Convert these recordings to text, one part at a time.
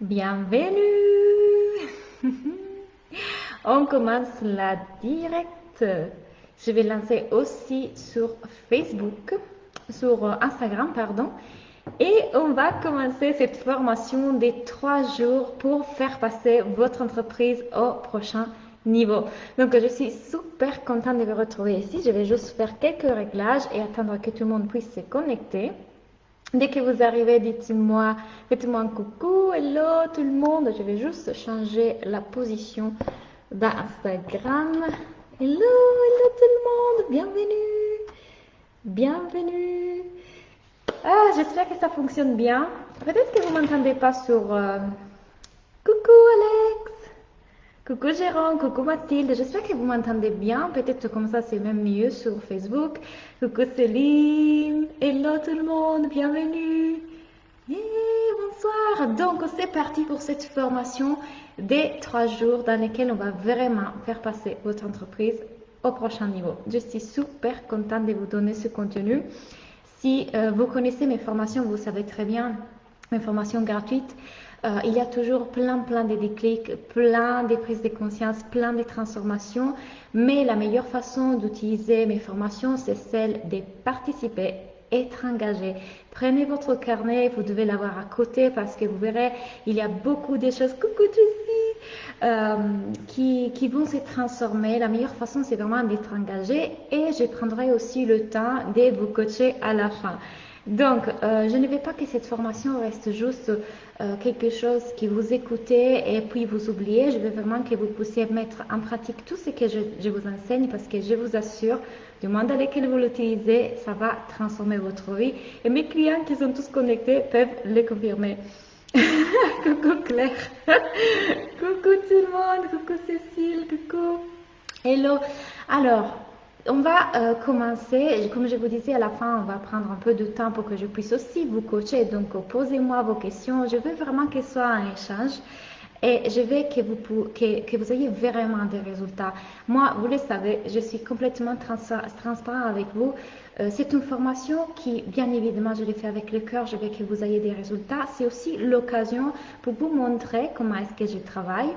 Bienvenue. On commence la direct. Je vais lancer aussi sur Facebook, sur Instagram, pardon. Et on va commencer cette formation des 3 jours pour faire passer votre entreprise au prochain niveau. Donc, je suis super contente de vous retrouver ici. Je vais juste faire quelques réglages et attendre que tout le monde puisse se connecter. Dès que vous arrivez, dites-moi, faites-moi un coucou, hello tout le monde. Je vais juste changer la position d'Instagram. Hello, hello tout le monde, bienvenue, bienvenue. Ah, j'espère que ça fonctionne bien. Peut-être que vous m'entendez pas sur... Coucou Alex, coucou Jérôme, coucou Mathilde. J'espère que vous m'entendez bien. Peut-être comme ça c'est même mieux sur Facebook. Coucou Céline, hello tout le monde, bienvenue. Bonsoir. Donc c'est parti pour cette formation des 3 jours dans lesquels on va vraiment faire passer votre entreprise au prochain niveau. Je suis super contente de vous donner ce contenu. Si vous connaissez mes formations, vous savez très bien, mes formations gratuites, il y a toujours plein de déclics, plein de prises de conscience, plein de transformations. Mais la meilleure façon d'utiliser mes formations, c'est celle de participer, être engagé. Prenez votre carnet, vous devez l'avoir à côté parce que vous verrez, il y a beaucoup de choses. Coucou Jessie, qui vont se transformer. La meilleure façon, c'est vraiment d'être engagé et je prendrai aussi le temps de vous coacher à la fin. Donc, je ne veux pas que cette formation reste juste quelque chose que vous écoutez et puis vous oubliez. Je veux vraiment que vous puissiez mettre en pratique tout ce que je vous enseigne parce que je vous assure, du moment dans lequel vous l'utilisez, ça va transformer votre vie. Et mes clients qui sont tous connectés peuvent le confirmer. Coucou Claire, coucou tout le monde, coucou Cécile, coucou. Hello. Alors, on va commencer. Comme je vous disais, à la fin, on va prendre un peu de temps pour que je puisse aussi vous coacher. Donc, posez-moi vos questions. Je veux vraiment que ce soit un échange. Et je veux que vous ayez vraiment des résultats. Moi, vous le savez, je suis complètement transparent avec vous. C'est une formation qui, bien évidemment, je l'ai fait avec le cœur. Je veux que vous ayez des résultats. C'est aussi l'occasion pour vous montrer comment est-ce que je travaille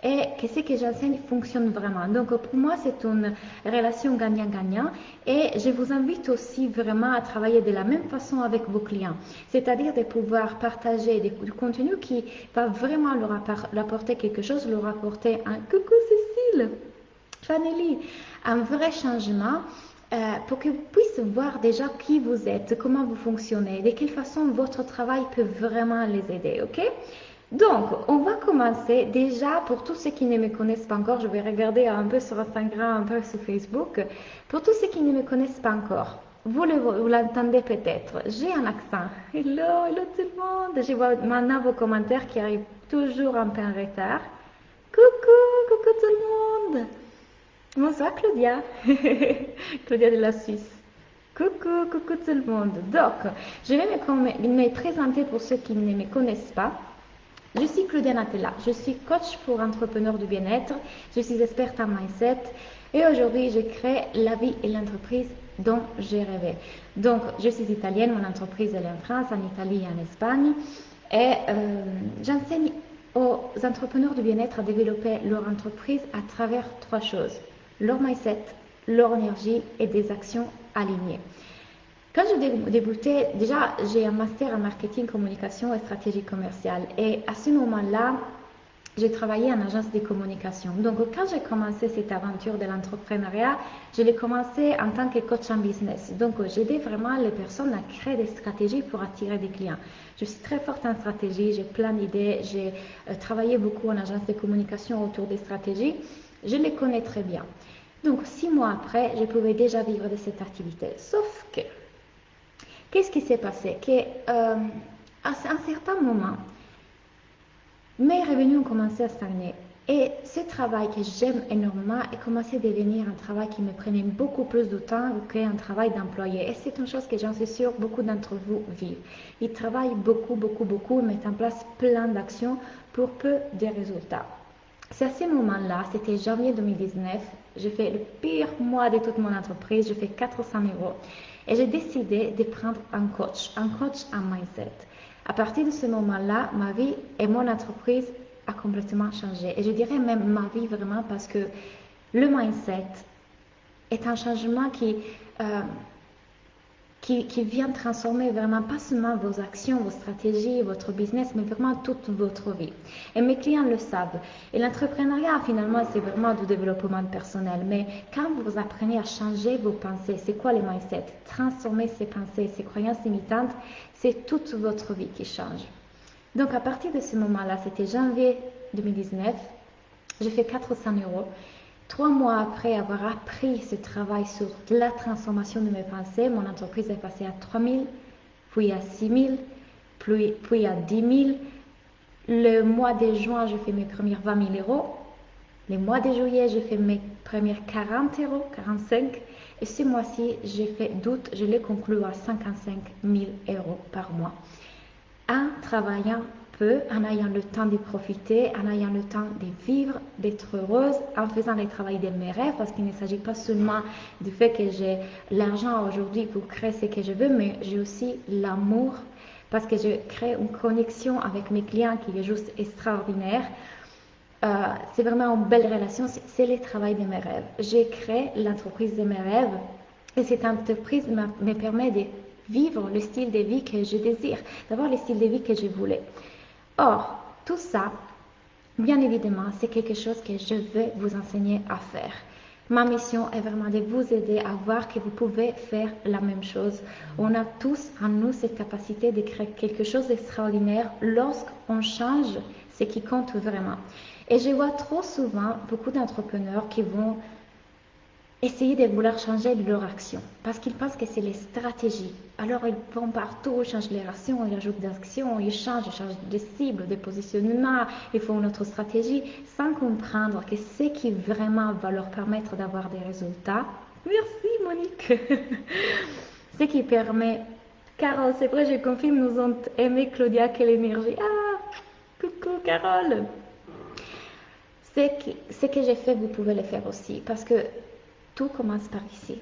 et que ce que j'enseigne fonctionne vraiment. Donc pour moi, c'est une relation gagnant-gagnant et je vous invite aussi vraiment à travailler de la même façon avec vos clients, c'est-à-dire de pouvoir partager du contenu qui va vraiment leur apporter quelque chose, leur apporter un coucou Cécile, Fanelli, un vrai changement. Pour qu'ils puissent voir déjà qui vous êtes, comment vous fonctionnez, de quelle façon votre travail peut vraiment les aider, ok? Donc, on va commencer déjà pour tous ceux qui ne me connaissent pas encore. Je vais regarder un peu sur Instagram, un peu sur Facebook. Pour tous ceux qui ne me connaissent pas encore, vous l'entendez peut-être. J'ai un accent. Hello, hello tout le monde. Je vois maintenant vos commentaires qui arrivent toujours un peu en retard. Coucou, coucou tout le monde. Bonsoir Claudia. Claudia de la Suisse. Coucou, coucou tout le monde. Donc, je vais me présenter pour ceux qui ne me connaissent pas. Je suis Claudia Natella, je suis coach pour entrepreneurs du bien-être, je suis experte en mindset et aujourd'hui je crée la vie et l'entreprise dont j'ai rêvé. Donc je suis italienne, mon entreprise elle est en France, en Italie et en Espagne et j'enseigne aux entrepreneurs du bien-être à développer leur entreprise à travers 3 choses, leur mindset, leur énergie et des actions alignées. Quand je débutais, déjà j'ai un master en marketing, communication et stratégie commerciale. Et à ce moment-là, j'ai travaillé en agence de communication. Donc quand j'ai commencé cette aventure de l'entrepreneuriat, je l'ai commencé en tant que coach en business. Donc j'aidais vraiment les personnes à créer des stratégies pour attirer des clients. Je suis très forte en stratégie, j'ai plein d'idées, j'ai travaillé beaucoup en agence de communication autour des stratégies. Je les connais très bien. Donc 6 mois après, je pouvais déjà vivre de cette activité. Sauf que qu'est-ce qui s'est passé? À un certain moment, mes revenus ont commencé à stagner. Et ce travail que j'aime énormément a commencé à devenir un travail qui me prenait beaucoup plus de temps qu'un travail d'employé. Et c'est une chose que j'en suis sûre, beaucoup d'entre vous vivent. Ils travaillent beaucoup, mettent en place plein d'actions pour peu de résultats. C'est à ce moment-là, c'était janvier 2019, j'ai fait le pire mois de toute mon entreprise, j'ai fait 400 euros. Et j'ai décidé de prendre un coach en mindset. À partir de ce moment-là, ma vie et mon entreprise a complètement changé. Et je dirais même ma vie vraiment parce que le mindset est un changement euh, qui vient transformer vraiment pas seulement vos actions, vos stratégies, votre business, mais vraiment toute votre vie. Et mes clients le savent. Et l'entrepreneuriat, finalement, c'est vraiment du développement personnel. Mais quand vous apprenez à changer vos pensées, c'est quoi les mindsets? Transformer ces pensées, ces croyances limitantes, c'est toute votre vie qui change. Donc, à partir de ce moment-là, c'était janvier 2019, j'ai fait 400 euros. 3 mois après avoir appris ce travail sur la transformation de mes pensées, mon entreprise est passée à 3 000, puis à 6 000, puis à 10 000. Le mois de juin, je fais mes premières 20 000 euros. Le mois de juillet, je fais mes premières 40 euros, 45. Et ce mois-ci, j'ai fait d'août, je l'ai conclu à 55 000 euros par mois. En travaillant peu, en ayant le temps de profiter, en ayant le temps de vivre, d'être heureuse, en faisant le travail de mes rêves, parce qu'il ne s'agit pas seulement du fait que j'ai l'argent aujourd'hui pour créer ce que je veux, mais j'ai aussi l'amour, parce que je crée une connexion avec mes clients qui est juste extraordinaire. C'est vraiment une belle relation, c'est le travail de mes rêves. J'ai créé l'entreprise de mes rêves et cette entreprise me permet de vivre le style de vie que je désire, d'avoir le style de vie que je voulais. Or, tout ça, bien évidemment, c'est quelque chose que je vais vous enseigner à faire. Ma mission est vraiment de vous aider à voir que vous pouvez faire la même chose. On a tous en nous cette capacité de créer quelque chose d'extraordinaire lorsqu'on change ce qui compte vraiment. Et je vois trop souvent beaucoup d'entrepreneurs qui vont essayer de vouloir changer leur action parce qu'ils pensent que c'est les stratégies. Alors ils vont partout, ils changent les actions, ils ajoutent des actions, ils changent des cibles, des positionnements, ils font une autre stratégie sans comprendre que ce qui vraiment va leur permettre d'avoir des résultats. Merci Monique. Ce qui permet, Carole, c'est vrai, je confirme, nous ont aimé Claudia, quelle énergie. Ah, coucou Carole. Ce que j'ai fait, vous pouvez le faire aussi parce que tout commence par ici.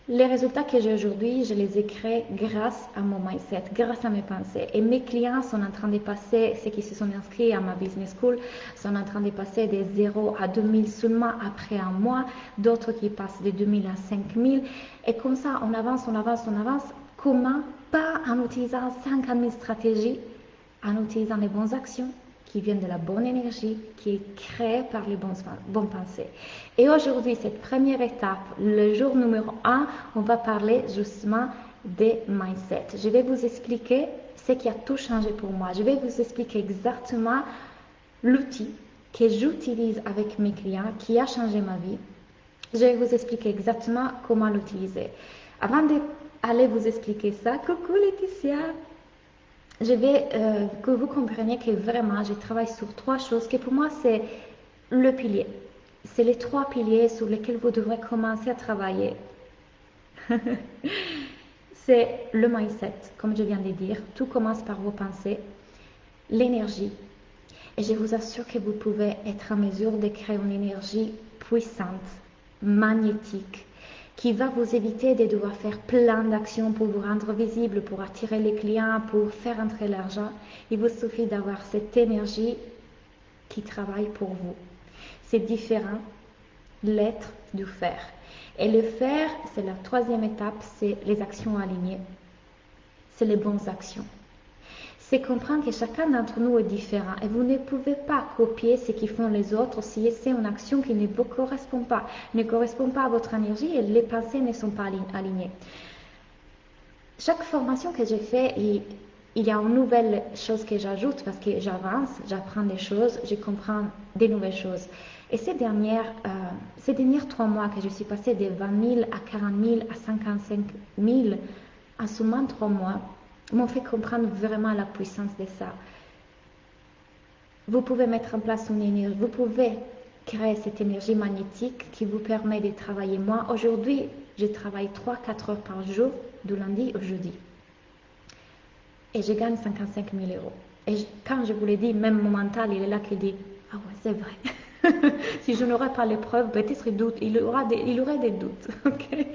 Les résultats que j'ai aujourd'hui, je les ai créés grâce à mon mindset, grâce à mes pensées. Et mes clients sont en train de passer, ceux qui se sont inscrits à ma business school, sont en train de passer de 0 à 2000 seulement après un mois, d'autres qui passent de 2000 à 5000. Et comme ça, on avance, on avance, on avance. Comment? Pas en utilisant 50 000 stratégies, en utilisant les bonnes actions qui viennent de la bonne énergie, qui est créée par les bonnes pensées. Et aujourd'hui, cette première étape, le jour numéro 1, on va parler justement des mindsets. Je vais vous expliquer ce qui a tout changé pour moi. Je vais vous expliquer exactement l'outil que j'utilise avec mes clients, qui a changé ma vie. Je vais vous expliquer exactement comment l'utiliser. Avant d'aller vous expliquer ça, coucou Laetitia! Je vais que vous compreniez que vraiment, je travaille sur 3 choses que pour moi, c'est le pilier. C'est les 3 piliers sur lesquels vous devrez commencer à travailler. C'est le mindset, comme je viens de dire. Tout commence par vos pensées, l'énergie. Et je vous assure que vous pouvez être en mesure de créer une énergie puissante, magnétique, qui va vous éviter de devoir faire plein d'actions pour vous rendre visible, pour attirer les clients, pour faire entrer l'argent. Il vous suffit d'avoir cette énergie qui travaille pour vous. C'est différent l'être du faire. Et le faire, c'est la 3e étape, c'est les actions alignées. C'est les bonnes actions. C'est comprendre que chacun d'entre nous est différent et vous ne pouvez pas copier ce qu'ils font les autres si c'est une action qui ne vous correspond pas, ne correspond pas à votre énergie et les pensées ne sont pas alignées. Chaque formation que j'ai fait, il y a une nouvelle chose que j'ajoute parce que j'avance, j'apprends des choses, je comprends des nouvelles choses. Et ces derniers 3 mois que je suis passée de 20 000 à 40 000 à 55 000 en seulement 3 mois, m'ont fait comprendre vraiment la puissance de ça. Vous pouvez mettre en place une énergie, vous pouvez créer cette énergie magnétique qui vous permet de travailler moins. Aujourd'hui, je travaille 3-4 heures par jour, du lundi au jeudi. Et je gagne 55 000 euros. Et quand je vous l'ai dit, même mon mental, il est là qui dit « Ah ouais, c'est vrai. Si je n'aurais pas les preuves, peut-être il aurait des doutes. » Okay.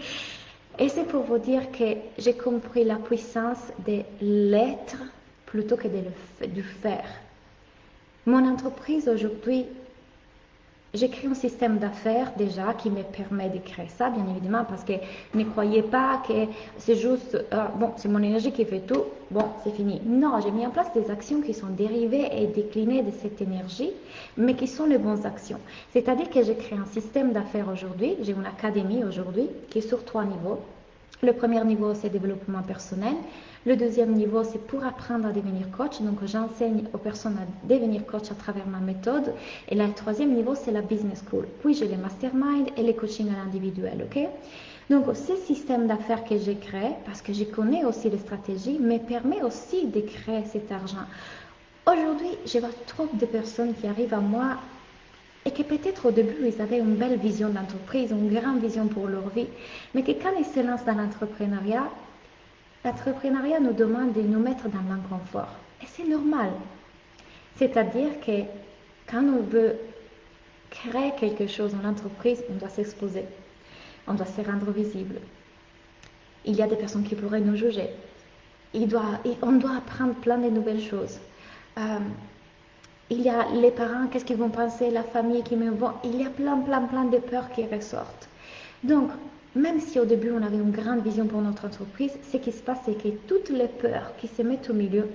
Et c'est pour vous dire que j'ai compris la puissance de l'être plutôt que de faire. Mon entreprise aujourd'hui, j'ai créé un système d'affaires déjà qui me permet de créer ça, bien évidemment, parce que ne croyez pas que c'est juste, bon, c'est mon énergie qui fait tout, bon, c'est fini. Non, j'ai mis en place des actions qui sont dérivées et déclinées de cette énergie, mais qui sont les bonnes actions. C'est-à-dire que j'ai créé un système d'affaires aujourd'hui, j'ai une académie aujourd'hui qui est sur 3 niveaux. Le premier niveau, c'est développement personnel. Le deuxième niveau, c'est pour apprendre à devenir coach. Donc, j'enseigne aux personnes à devenir coach à travers ma méthode. Et le troisième niveau, c'est la business school. Puis, j'ai les masterminds et les coachings à l'individuel. Ok? Donc, ce système d'affaires que j'ai créé, parce que je connais aussi les stratégies, me permet aussi de créer cet argent. Aujourd'hui, je vois trop de personnes qui arrivent à moi et que peut-être au début, ils avaient une belle vision d'entreprise, une grande vision pour leur vie, mais que quand ils se lancent dans l'entrepreneuriat nous demande de nous mettre dans l'inconfort. Et c'est normal. C'est-à-dire que quand on veut créer quelque chose en entreprise, on doit s'exposer, on doit se rendre visible. Il y a des personnes qui pourraient nous juger. On doit apprendre plein de nouvelles choses. Il y a les parents, qu'est-ce qu'ils vont penser, la famille qui me voit. Il y a plein de peurs qui ressortent. Donc, même si au début on avait une grande vision pour notre entreprise, ce qui se passe, c'est que toutes les peurs qui se mettent au milieu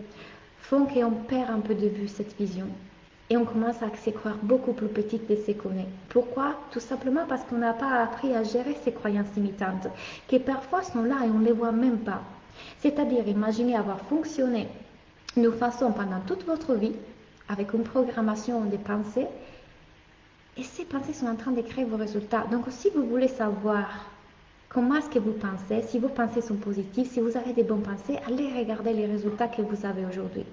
font qu'on perd un peu de vue cette vision. Et on commence à se croire beaucoup plus petite de ce qu'on est. Pourquoi? Tout simplement parce qu'on n'a pas appris à gérer ces croyances limitantes, qui parfois sont là et on ne les voit même pas. C'est-à-dire, imaginez avoir fonctionné de façon pendant toute votre vie, avec une programmation des pensées, et ces pensées sont en train de créer vos résultats. Donc, si vous voulez savoir comment est-ce que vous pensez, si vos pensées sont positives, si vous avez des bonnes pensées, allez regarder les résultats que vous avez aujourd'hui.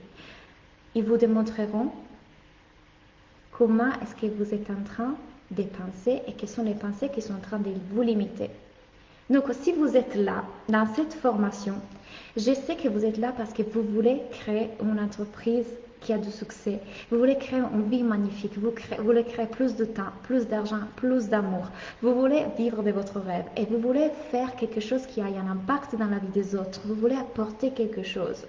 Ils vous démontreront comment est-ce que vous êtes en train de penser et quelles sont les pensées qui sont en train de vous limiter. Donc, si vous êtes là, dans cette formation, je sais que vous êtes là parce que vous voulez créer une entreprise qui a du succès. Vous voulez créer une vie magnifique. Vous voulez créer plus de temps, plus d'argent, plus d'amour. Vous voulez vivre de votre rêve et vous voulez faire quelque chose qui ait un impact dans la vie des autres. Vous voulez apporter quelque chose.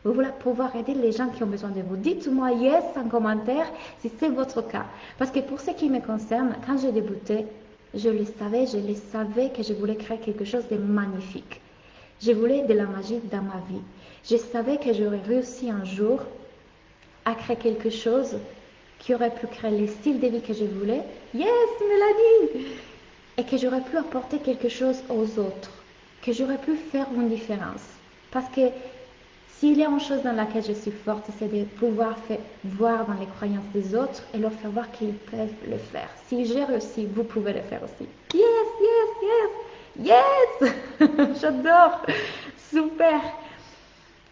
Vous voulez pouvoir aider les gens qui ont besoin de vous. Dites-moi yes en commentaire si c'est votre cas. Parce que pour ce qui me concerne, quand j'ai débuté, je le savais que je voulais créer quelque chose de magnifique. Je voulais de la magie dans ma vie. Je savais que j'aurais réussi un jour à créer quelque chose qui aurait pu créer le style de vie que je voulais. Yes, Mélanie! Et que j'aurais pu apporter quelque chose aux autres. Que j'aurais pu faire une différence. Parce que s'il y a une chose dans laquelle je suis forte, c'est de pouvoir voir dans les croyances des autres et leur faire voir qu'ils peuvent le faire. Si j'ai réussi, vous pouvez le faire aussi. Yes, yes, yes, yes. J'adore. Super.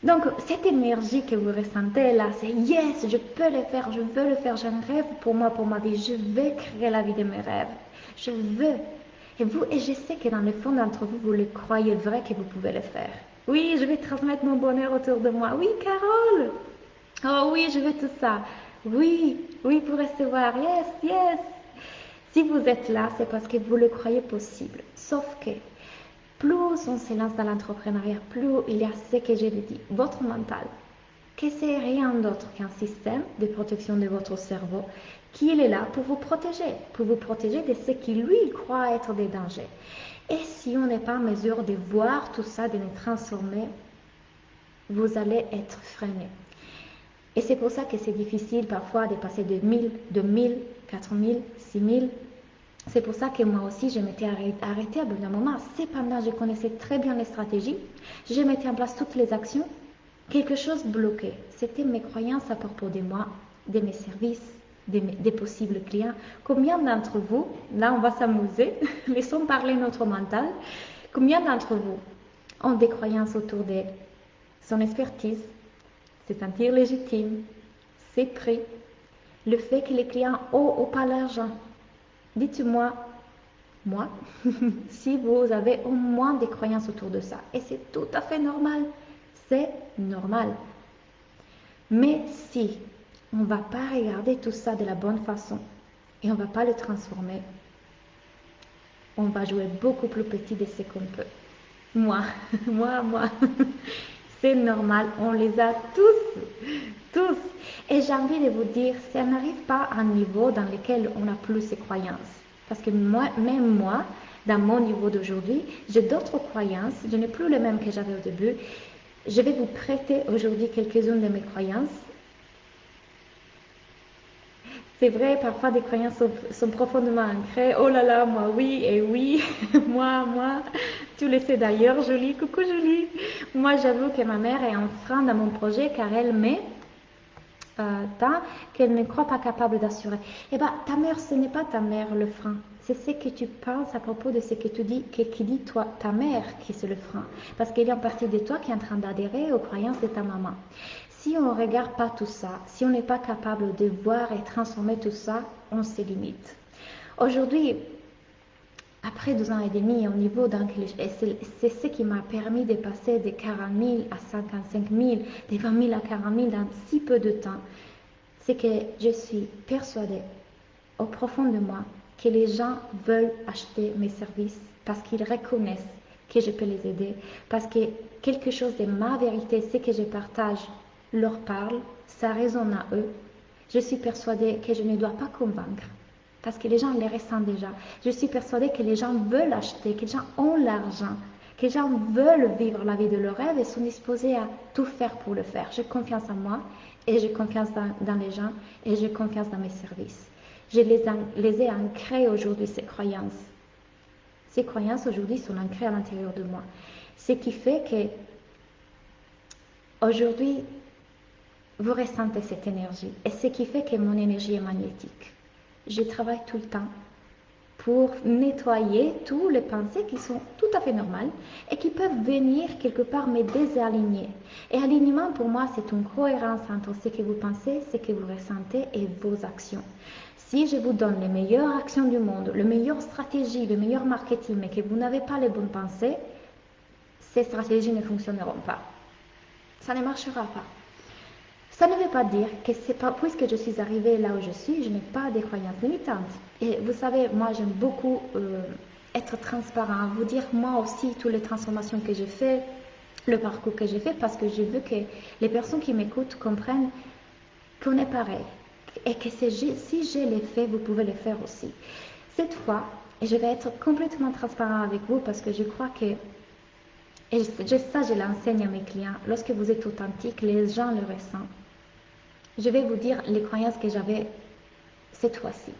Donc, cette énergie que vous ressentez là, c'est yes, je peux le faire, je veux le faire, j'ai un rêve pour moi, pour ma vie, je vais créer la vie de mes rêves. Je veux. Et je sais que dans le fond d'entre vous, vous le croyez vrai que vous pouvez le faire. Oui, je vais transmettre mon bonheur autour de moi. Oui, Carole. Oh oui, je veux tout ça. Oui, oui, pour recevoir. Yes, yes. Si vous êtes là, c'est parce que vous le croyez possible. Sauf que plus on se lance dans l'entrepreneuriat, plus il y a ce que je l'ai dit, votre mental, que c'est rien d'autre qu'un système de protection de votre cerveau qui est là pour vous protéger de ce qui lui croit être des dangers. Et si on n'est pas en mesure de voir tout ça, de le transformer, vous allez être freiné. Et c'est pour ça que c'est difficile parfois de passer de 1000, 2000, 4000, 6000. C'est pour ça que moi aussi, je m'étais arrêtée à bout d'un moment. Cependant, je connaissais très bien les stratégies. Je mettais en place toutes les actions. Quelque chose bloquait. C'était mes croyances à propos de moi, de mes services, des possibles clients. Combien d'entre vous, là on va s'amuser, laissons parler notre mental, combien d'entre vous ont des croyances autour de son expertise, se sentir légitime, ses prix, le fait que les clients ont ou pas l'argent? Dites-moi, moi, si vous avez au moins des croyances autour de ça. Et c'est tout à fait normal. C'est normal. Mais si on ne va pas regarder tout ça de la bonne façon et on ne va pas le transformer, on va jouer beaucoup plus petit de ce qu'on peut. Moi. C'est normal, on les a tous, tous. Et j'ai envie de vous dire, ça n'arrive pas à un niveau dans lequel on n'a plus ces croyances. Parce que moi, même moi, dans mon niveau d'aujourd'hui, j'ai d'autres croyances. Je n'ai plus les mêmes que j'avais au début. Je vais vous prêter aujourd'hui quelques-unes de mes croyances. C'est vrai, parfois des croyances sont profondément ancrées. Oh là là, moi oui, et oui, moi, tu le sais d'ailleurs, Julie, coucou Julie. Moi, j'avoue que ma mère est un frein dans mon projet car elle met tant qu'elle ne croit pas capable d'assurer. Eh bien, ta mère, ce n'est pas ta mère le frein. C'est ce que tu penses à propos de ce que tu dis, qui dit toi, ta mère, qui c'est le frein. Parce qu'il y a une partie de toi qui est en train d'adhérer aux croyances de ta maman. Si on ne regarde pas tout ça, si on n'est pas capable de voir et transformer tout ça, on se limite. Aujourd'hui, après 2 ans et demi au niveau d'English, c'est ce qui m'a permis de passer de 40 000 à 55 000, de 20 000 à 40 000 dans si peu de temps. C'est que je suis persuadée au profond de moi que les gens veulent acheter mes services parce qu'ils reconnaissent que je peux les aider, parce que quelque chose de ma vérité, ce que je partage, leur parle, ça résonne à eux. Je suis persuadée que je ne dois pas convaincre parce que les gens les ressentent déjà. Je suis persuadée que les gens veulent acheter, que les gens ont l'argent, que les gens veulent vivre la vie de leur rêve et sont disposés à tout faire pour le faire. J'ai confiance en moi et j'ai confiance dans les gens et j'ai confiance dans mes services. Je les ai ancrées aujourd'hui, ces croyances. Ces croyances aujourd'hui sont ancrées à l'intérieur de moi. Ce qui fait que aujourd'hui, vous ressentez cette énergie. Et ce qui fait que mon énergie est magnétique. Je travaille tout le temps pour nettoyer tous les pensées qui sont tout à fait normales et qui peuvent venir quelque part me désaligner. Et alignement pour moi, c'est une cohérence entre ce que vous pensez, ce que vous ressentez et vos actions. Si je vous donne les meilleures actions du monde, les meilleures stratégies, le meilleur marketing, mais que vous n'avez pas les bonnes pensées, ces stratégies ne fonctionneront pas. Ça ne marchera pas. Ça ne veut pas dire que c'est pas, puisque je suis arrivée là où je suis, je n'ai pas des croyances limitantes. Et vous savez, moi j'aime beaucoup être transparent, vous dire moi aussi toutes les transformations que j'ai fait, le parcours que j'ai fait, parce que je veux que les personnes qui m'écoutent comprennent qu'on est pareil. Et que si je l'ai fait, vous pouvez le faire aussi. Cette fois, et je vais être complètement transparent avec vous parce que je crois que, et ça je l'enseigne à mes clients, lorsque vous êtes authentique, les gens le ressentent. Je vais vous dire les croyances que j'avais cette fois-ci.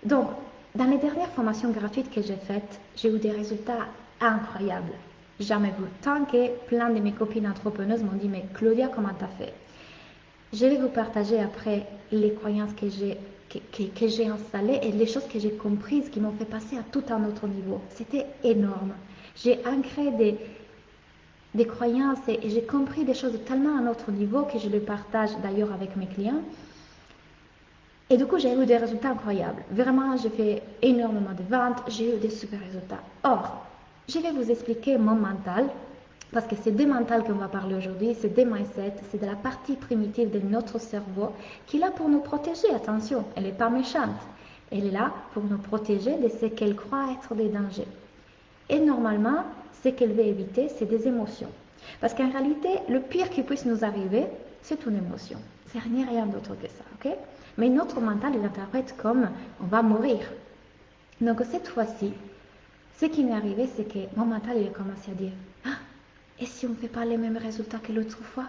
Donc, dans les dernières formations gratuites que j'ai faites, j'ai eu des résultats incroyables. Jamais vu. Tant que plein de mes copines entrepreneuses m'ont dit, mais Claudia, comment t'as fait? Je vais vous partager après les croyances que j'ai installées et les choses que j'ai comprises qui m'ont fait passer à tout un autre niveau. C'était énorme. J'ai ancré des croyances et j'ai compris des choses tellement à un autre niveau que je le partage d'ailleurs avec mes clients. Et du coup, j'ai eu des résultats incroyables. Vraiment, j'ai fait énormément de ventes, j'ai eu des super résultats. Or, je vais vous expliquer mon mental, parce que c'est des mentales qu'on va parler aujourd'hui, c'est des mindsets, c'est de la partie primitive de notre cerveau qui est là pour nous protéger. Attention, elle n'est pas méchante. Elle est là pour nous protéger de ce qu'elle croit être des dangers. Et normalement, ce qu'elle veut éviter, c'est des émotions. Parce qu'en réalité, le pire qui puisse nous arriver, c'est une émotion. C'est rien d'autre que ça, ok? Mais notre mental, il interprète comme on va mourir. Donc cette fois-ci, ce qui m'est arrivé, c'est que mon mental, il a commencé à dire, ah, et si on ne fait pas les mêmes résultats que l'autre fois?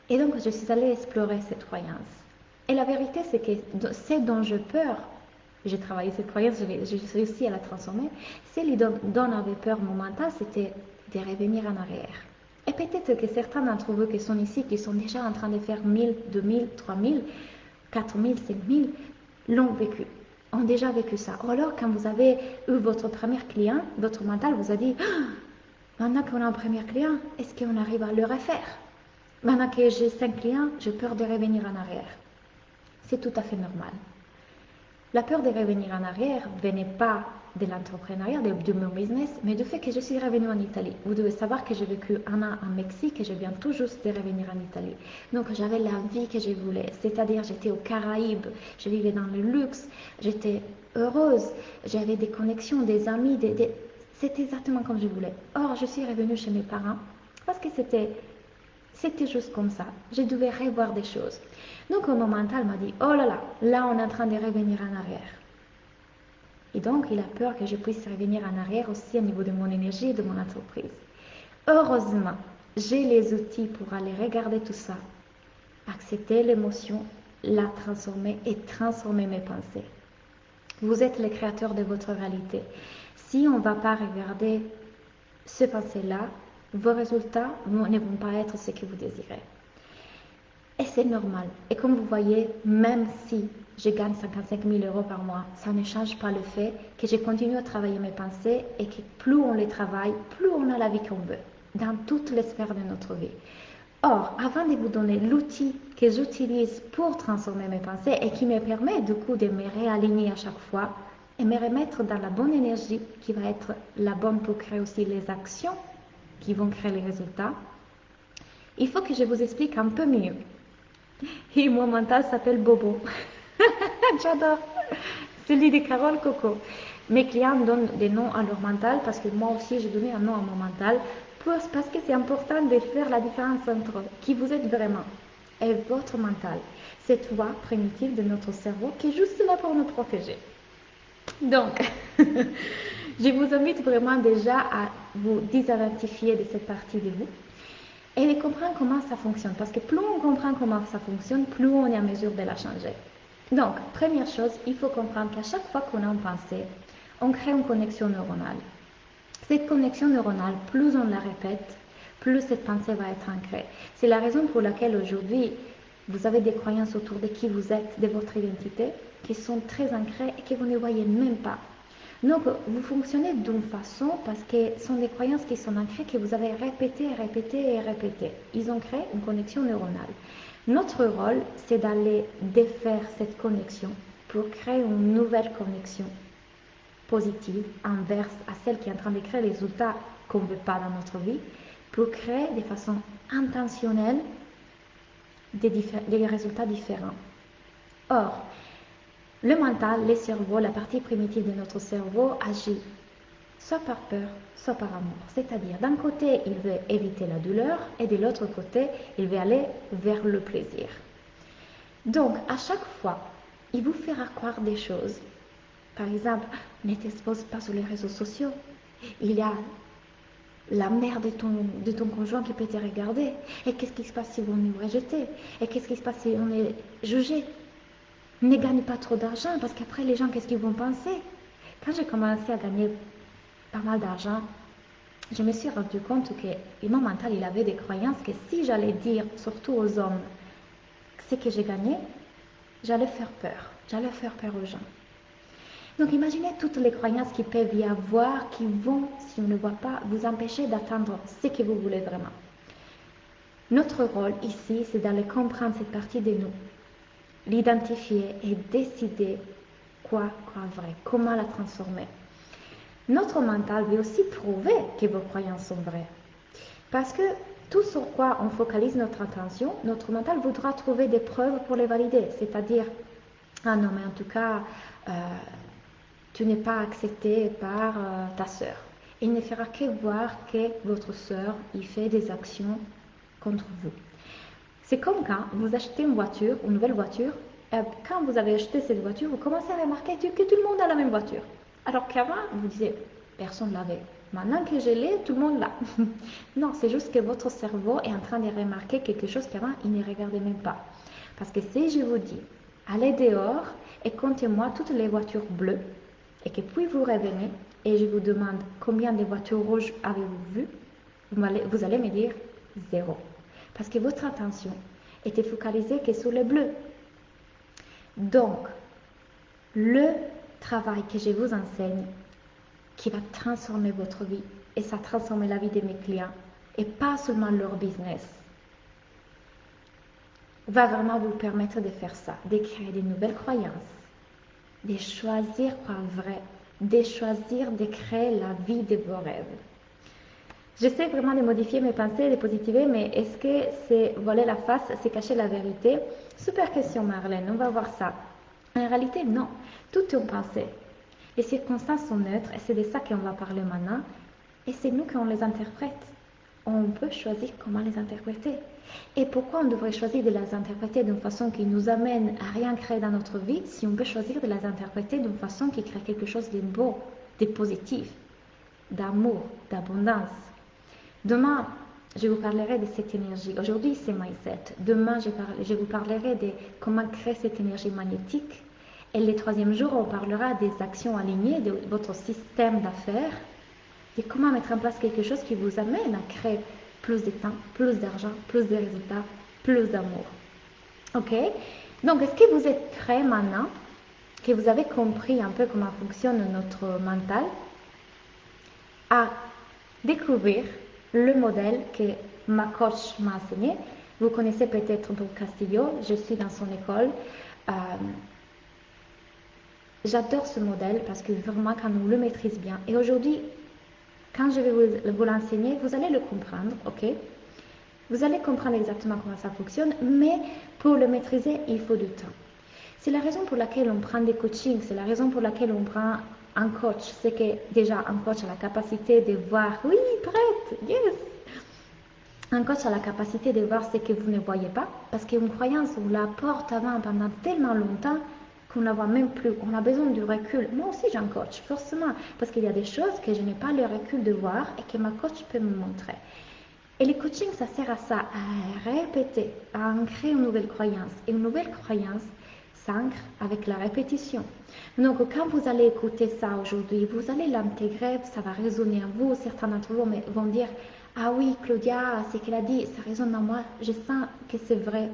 Et donc, je suis allée explorer cette croyance. Et la vérité, c'est que ce dont j'ai peur, j'ai travaillé cette croyance, j'ai réussi à la transformer, celle dont avait peur mon mental, c'était de revenir en arrière. Et peut-être que certains d'entre vous qui sont ici, qui sont déjà en train de faire 1000, 2000, 3000, 4000, 5000, l'ont vécu, ont déjà vécu ça. Ou alors, quand vous avez eu votre premier client, votre mental vous a dit, ah, maintenant qu'on a un premier client, est-ce qu'on arrive à le refaire? Maintenant que j'ai 5 clients, j'ai peur de revenir en arrière. C'est tout à fait normal. La peur de revenir en arrière venait pas de l'entrepreneuriat, de mon business, mais du fait que je suis revenue en Italie. Vous devez savoir que j'ai vécu 1 an en Mexique et je viens tout juste de revenir en Italie. Donc j'avais la vie que je voulais, c'est-à-dire j'étais aux Caraïbes, je vivais dans le luxe, j'étais heureuse, j'avais des connexions, des amis, c'était exactement comme je voulais. Or, je suis revenue chez mes parents parce que c'était juste comme ça. Je devais revoir des choses. Donc mon mental m'a dit, oh là on est en train de revenir en arrière. Et donc il a peur que je puisse revenir en arrière aussi au niveau de mon énergie et de mon entreprise. Heureusement, j'ai les outils pour aller regarder tout ça, accepter l'émotion, la transformer et transformer mes pensées. Vous êtes le créateur de votre réalité. Si on ne va pas regarder ce pensée-là, vos résultats ne vont pas être ce que vous désirez. Et c'est normal. Et comme vous voyez, même si je gagne 55 000 euros par mois, ça ne change pas le fait que je continue à travailler mes pensées et que plus on les travaille, plus on a la vie qu'on veut, dans toutes les sphères de notre vie. Or, avant de vous donner l'outil que j'utilise pour transformer mes pensées et qui me permet du coup de me réaligner à chaque fois et me remettre dans la bonne énergie qui va être la bonne pour créer aussi les actions qui vont créer les résultats, il faut que je vous explique un peu mieux. Et mon mental s'appelle Bobo. J'adore. Celui de Carole Coco. Mes clients donnent des noms à leur mental parce que moi aussi j'ai donné un nom à mon mental parce que c'est important de faire la différence entre qui vous êtes vraiment et votre mental. Cette voix primitive de notre cerveau qui est juste là pour nous protéger. Donc, je vous invite vraiment déjà à vous désidentifier de cette partie de vous et de comprendre comment ça fonctionne. Parce que plus on comprend comment ça fonctionne, plus on est en mesure de la changer. Donc, première chose, il faut comprendre qu'à chaque fois qu'on a une pensée, on crée une connexion neuronale. Cette connexion neuronale, plus on la répète, plus cette pensée va être ancrée. C'est la raison pour laquelle aujourd'hui, vous avez des croyances autour de qui vous êtes, de votre identité, qui sont très ancrées et que vous ne voyez même pas. Donc, vous fonctionnez d'une façon parce que ce sont des croyances qui sont ancrées, que vous avez répétées, répétées et répétées. Ils ont créé une connexion neuronale. Notre rôle, c'est d'aller défaire cette connexion pour créer une nouvelle connexion positive inverse à celle qui est en train de créer les résultats qu'on ne veut pas dans notre vie, pour créer de façon intentionnelle des résultats différents. Or, le mental, le cerveau, la partie primitive de notre cerveau agit soit par peur, soit par amour. C'est-à-dire, d'un côté, il veut éviter la douleur et de l'autre côté, il veut aller vers le plaisir. Donc, à chaque fois, il vous fera croire des choses. Par exemple, ne t'expose pas sur les réseaux sociaux. Il y a la mère de ton conjoint qui peut te regarder. Et qu'est-ce qui se passe si on nous rejette? Et qu'est-ce qui se passe si on est jugé? Ne gagne pas trop d'argent parce qu'après, les gens, qu'est-ce qu'ils vont penser? Quand j'ai commencé à gagner pas mal d'argent, je me suis rendu compte que mon mental, il avait des croyances que si j'allais dire, surtout aux hommes, ce que j'ai gagné, j'allais faire peur. J'allais faire peur aux gens. Donc imaginez toutes les croyances qui peuvent y avoir, qui vont, si on ne voit pas, vous empêcher d'atteindre ce que vous voulez vraiment. Notre rôle ici, c'est d'aller comprendre cette partie de nous, l'identifier et décider quoi croire vrai, comment la transformer. Notre mental veut aussi prouver que vos croyances sont vraies. Parce que tout sur quoi on focalise notre attention, notre mental voudra trouver des preuves pour les valider. C'est-à-dire, ah non, mais en tout cas, tu n'es pas accepté par ta sœur. Il ne fera que voir que votre sœur y fait des actions contre vous. C'est comme quand vous achetez une voiture, une nouvelle voiture, et quand vous avez acheté cette voiture, vous commencez à remarquer que tout le monde a la même voiture. Alors qu'avant, vous disiez, personne ne l'avait. Maintenant que je l'ai, tout le monde l'a. Non, c'est juste que votre cerveau est en train de remarquer quelque chose qu'avant, il ne regardait même pas. Parce que si je vous dis, allez dehors et comptez-moi toutes les voitures bleues, et que puis vous revenez, et je vous demande combien de voitures rouges avez-vous vu, vous allez me dire 0. Parce que votre attention était focalisée que sur le bleu. Donc, le travail que je vous enseigne, qui va transformer votre vie, et ça transforme la vie de mes clients, et pas seulement leur business, va vraiment vous permettre de faire ça, de créer de nouvelles croyances, de choisir quoi vrai, de choisir de créer la vie de vos rêves. J'essaie vraiment de modifier mes pensées, de positiver, mais est-ce que c'est voiler la face, c'est cacher la vérité? Super question, Marlène, on va voir ça. En réalité, non. Tout est en pensée. Les circonstances sont neutres et c'est de ça qu'on va parler maintenant. Et c'est nous qui on les interprète. on peut choisir comment les interpréter. Et pourquoi on devrait choisir de les interpréter d'une façon qui nous amène à rien créer dans notre vie si on peut choisir de les interpréter d'une façon qui crée quelque chose de beau, de positif, d'amour, d'abondance. Demain, je vous parlerai de cette énergie. Aujourd'hui, c'est mindset. Demain, je vous parlerai de comment créer cette énergie magnétique. Et le troisième jour, on parlera des actions alignées de votre système d'affaires et comment mettre en place quelque chose qui vous amène à créer plus de temps, plus d'argent, plus de résultats, plus d'amour. Ok? Donc, est-ce que vous êtes prêts maintenant que vous avez compris un peu comment fonctionne notre mental à découvrir le modèle que ma coach m'a enseigné? Vous connaissez peut-être Brooke Castillo, je suis dans son école. J'adore ce modèle parce que vraiment quand on le maîtrise bien, et aujourd'hui, quand je vais vous l'enseigner, vous allez le comprendre, ok? Vous allez comprendre exactement comment ça fonctionne, mais pour le maîtriser, il faut du temps. C'est la raison pour laquelle on prend des coachings, c'est la raison pour laquelle on prend un coach. C'est que déjà, un coach a la capacité de voir, oui, prête, yes! Un coach a la capacité de voir ce que vous ne voyez pas, parce qu'une croyance, on la porte avant pendant tellement longtemps qu'on ne la voit même plus. On a besoin du recul. Moi aussi, j'ai un coach, forcément, parce qu'il y a des choses que je n'ai pas le recul de voir et que ma coach peut me montrer. Et le coaching, ça sert à ça, à répéter, à ancrer une nouvelle croyance. Et une nouvelle croyance s'ancre avec la répétition. Donc, quand vous allez écouter ça aujourd'hui, vous allez l'intégrer, ça va résonner en vous. Certains d'entre vous vont dire, ah oui, Claudia, ce qu'elle a dit, ça résonne en moi, je sens que c'est vrai.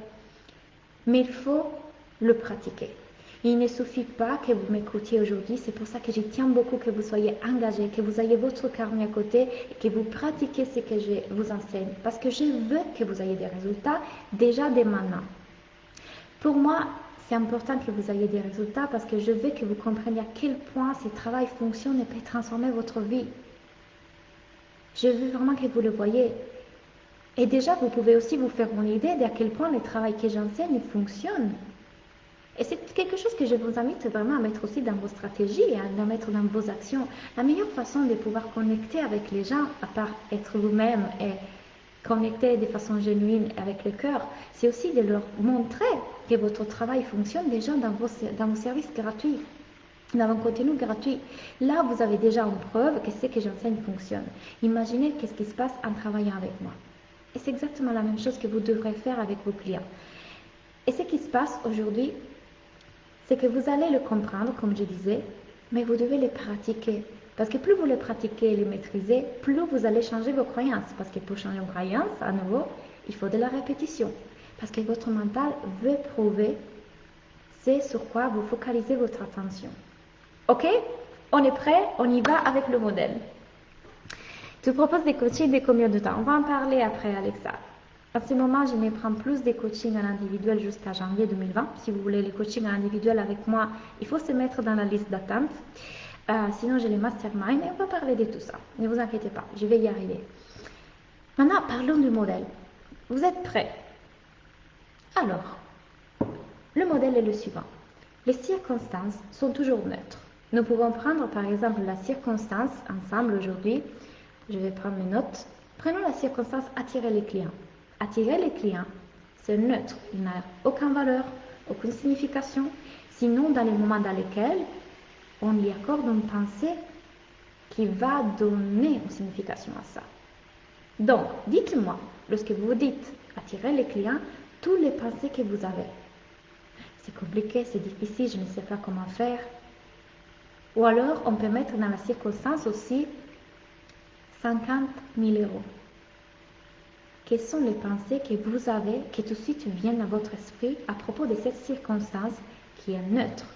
Mais il faut le pratiquer. Il ne suffit pas que vous m'écoutiez aujourd'hui, c'est pour ça que je tiens beaucoup que vous soyez engagés, que vous ayez votre carnet à côté et que vous pratiquiez ce que je vous enseigne. Parce que je veux que vous ayez des résultats déjà dès maintenant. Pour moi, c'est important que vous ayez des résultats parce que je veux que vous compreniez à quel point ce travail fonctionne et peut transformer votre vie. Je veux vraiment que vous le voyez. Et déjà, vous pouvez aussi vous faire une idée de à quel point le travail que j'enseigne fonctionne. Et c'est quelque chose que je vous invite vraiment à mettre aussi dans vos stratégies et à mettre dans vos actions. La meilleure façon de pouvoir connecter avec les gens, à part être vous-même et connecter de façon genuine avec le cœur, c'est aussi de leur montrer que votre travail fonctionne déjà dans vos services gratuits, dans vos contenus gratuits. Là, vous avez déjà une preuve que ce que j'enseigne fonctionne. Imaginez qu'est-ce qui se passe en travaillant avec moi. Et c'est exactement la même chose que vous devrez faire avec vos clients. Et ce qui se passe aujourd'hui, c'est que vous allez le comprendre, comme je disais, mais vous devez le pratiquer. Parce que plus vous le pratiquez et le maîtrisez, plus vous allez changer vos croyances. Parce que pour changer une croyance, à nouveau, il faut de la répétition. Parce que votre mental veut prouver c'est sur quoi vous focalisez votre attention. Ok? On est prêt? On y va avec le modèle. Je te propose des coachings de combien de temps? On va en parler après, Alexa. En ce moment, je ne prends plus des coachings en individuel jusqu'à janvier 2020. Si vous voulez les coachings en individuel avec moi, il faut se mettre dans la liste d'attente. Sinon, j'ai les masterminds et on va parler de tout ça. Ne vous inquiétez pas, je vais y arriver. Maintenant, parlons du modèle. Vous êtes prêts? Alors, le modèle est le suivant. Les circonstances sont toujours neutres. Nous pouvons prendre par exemple la circonstance ensemble aujourd'hui. Je vais prendre mes notes. Prenons la circonstance attirer les clients. Attirer les clients, c'est neutre. Il n'a aucune valeur, aucune signification. Sinon, dans les moments dans lesquels on y accorde une pensée qui va donner une signification à ça. Donc, dites-moi, lorsque vous vous dites attirer les clients, tous les pensées que vous avez. C'est compliqué, c'est difficile, je ne sais pas comment faire. Ou alors, on peut mettre dans la circonstance aussi 50 000 euros. Quelles sont les pensées que vous avez, qui tout de suite viennent à votre esprit à propos de cette circonstance qui est neutre?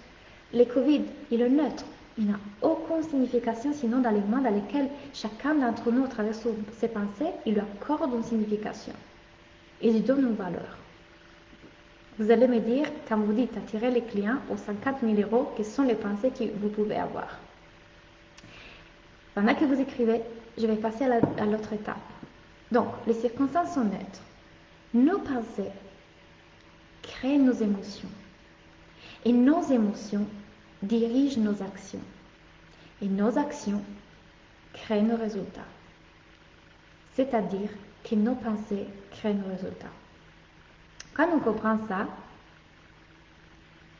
Le Covid, il est neutre. Il n'a aucune signification, sinon dans les moments dans lesquels chacun d'entre nous, à travers ses pensées, il lui accorde une signification. Il lui donne une valeur. Vous allez me dire, quand vous dites attirer les clients aux 50 000 euros, quelles sont les pensées que vous pouvez avoir? Pendant que vous écrivez, je vais passer à l'autre étape. Donc, les circonstances sont neutres. Nos pensées créent nos émotions. Et nos émotions dirigent nos actions. Et nos actions créent nos résultats. C'est-à-dire, que nos pensées créent nos résultats. Quand on comprend ça,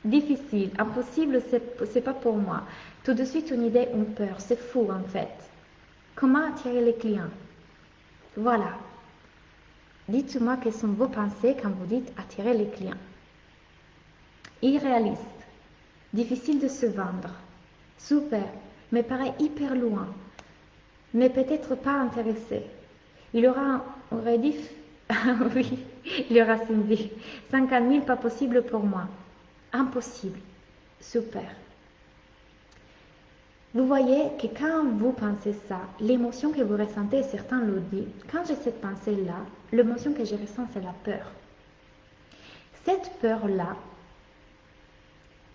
difficile, impossible, c'est pas pour moi. Tout de suite, une idée, une peur, c'est fou en fait. Comment attirer les clients? Voilà. Dites-moi quelles sont vos pensées quand vous dites attirer les clients. Irréaliste, difficile de se vendre, super, mais paraît hyper loin, mais peut-être pas intéressé. Il y aura un rediff. Oui, il y aura Cindy. 50 000, pas possible pour moi. Impossible. Super. Vous voyez que quand vous pensez ça, l'émotion que vous ressentez, certains l'ont dit, quand j'ai cette pensée-là, l'émotion que je ressens, c'est la peur. Cette peur-là,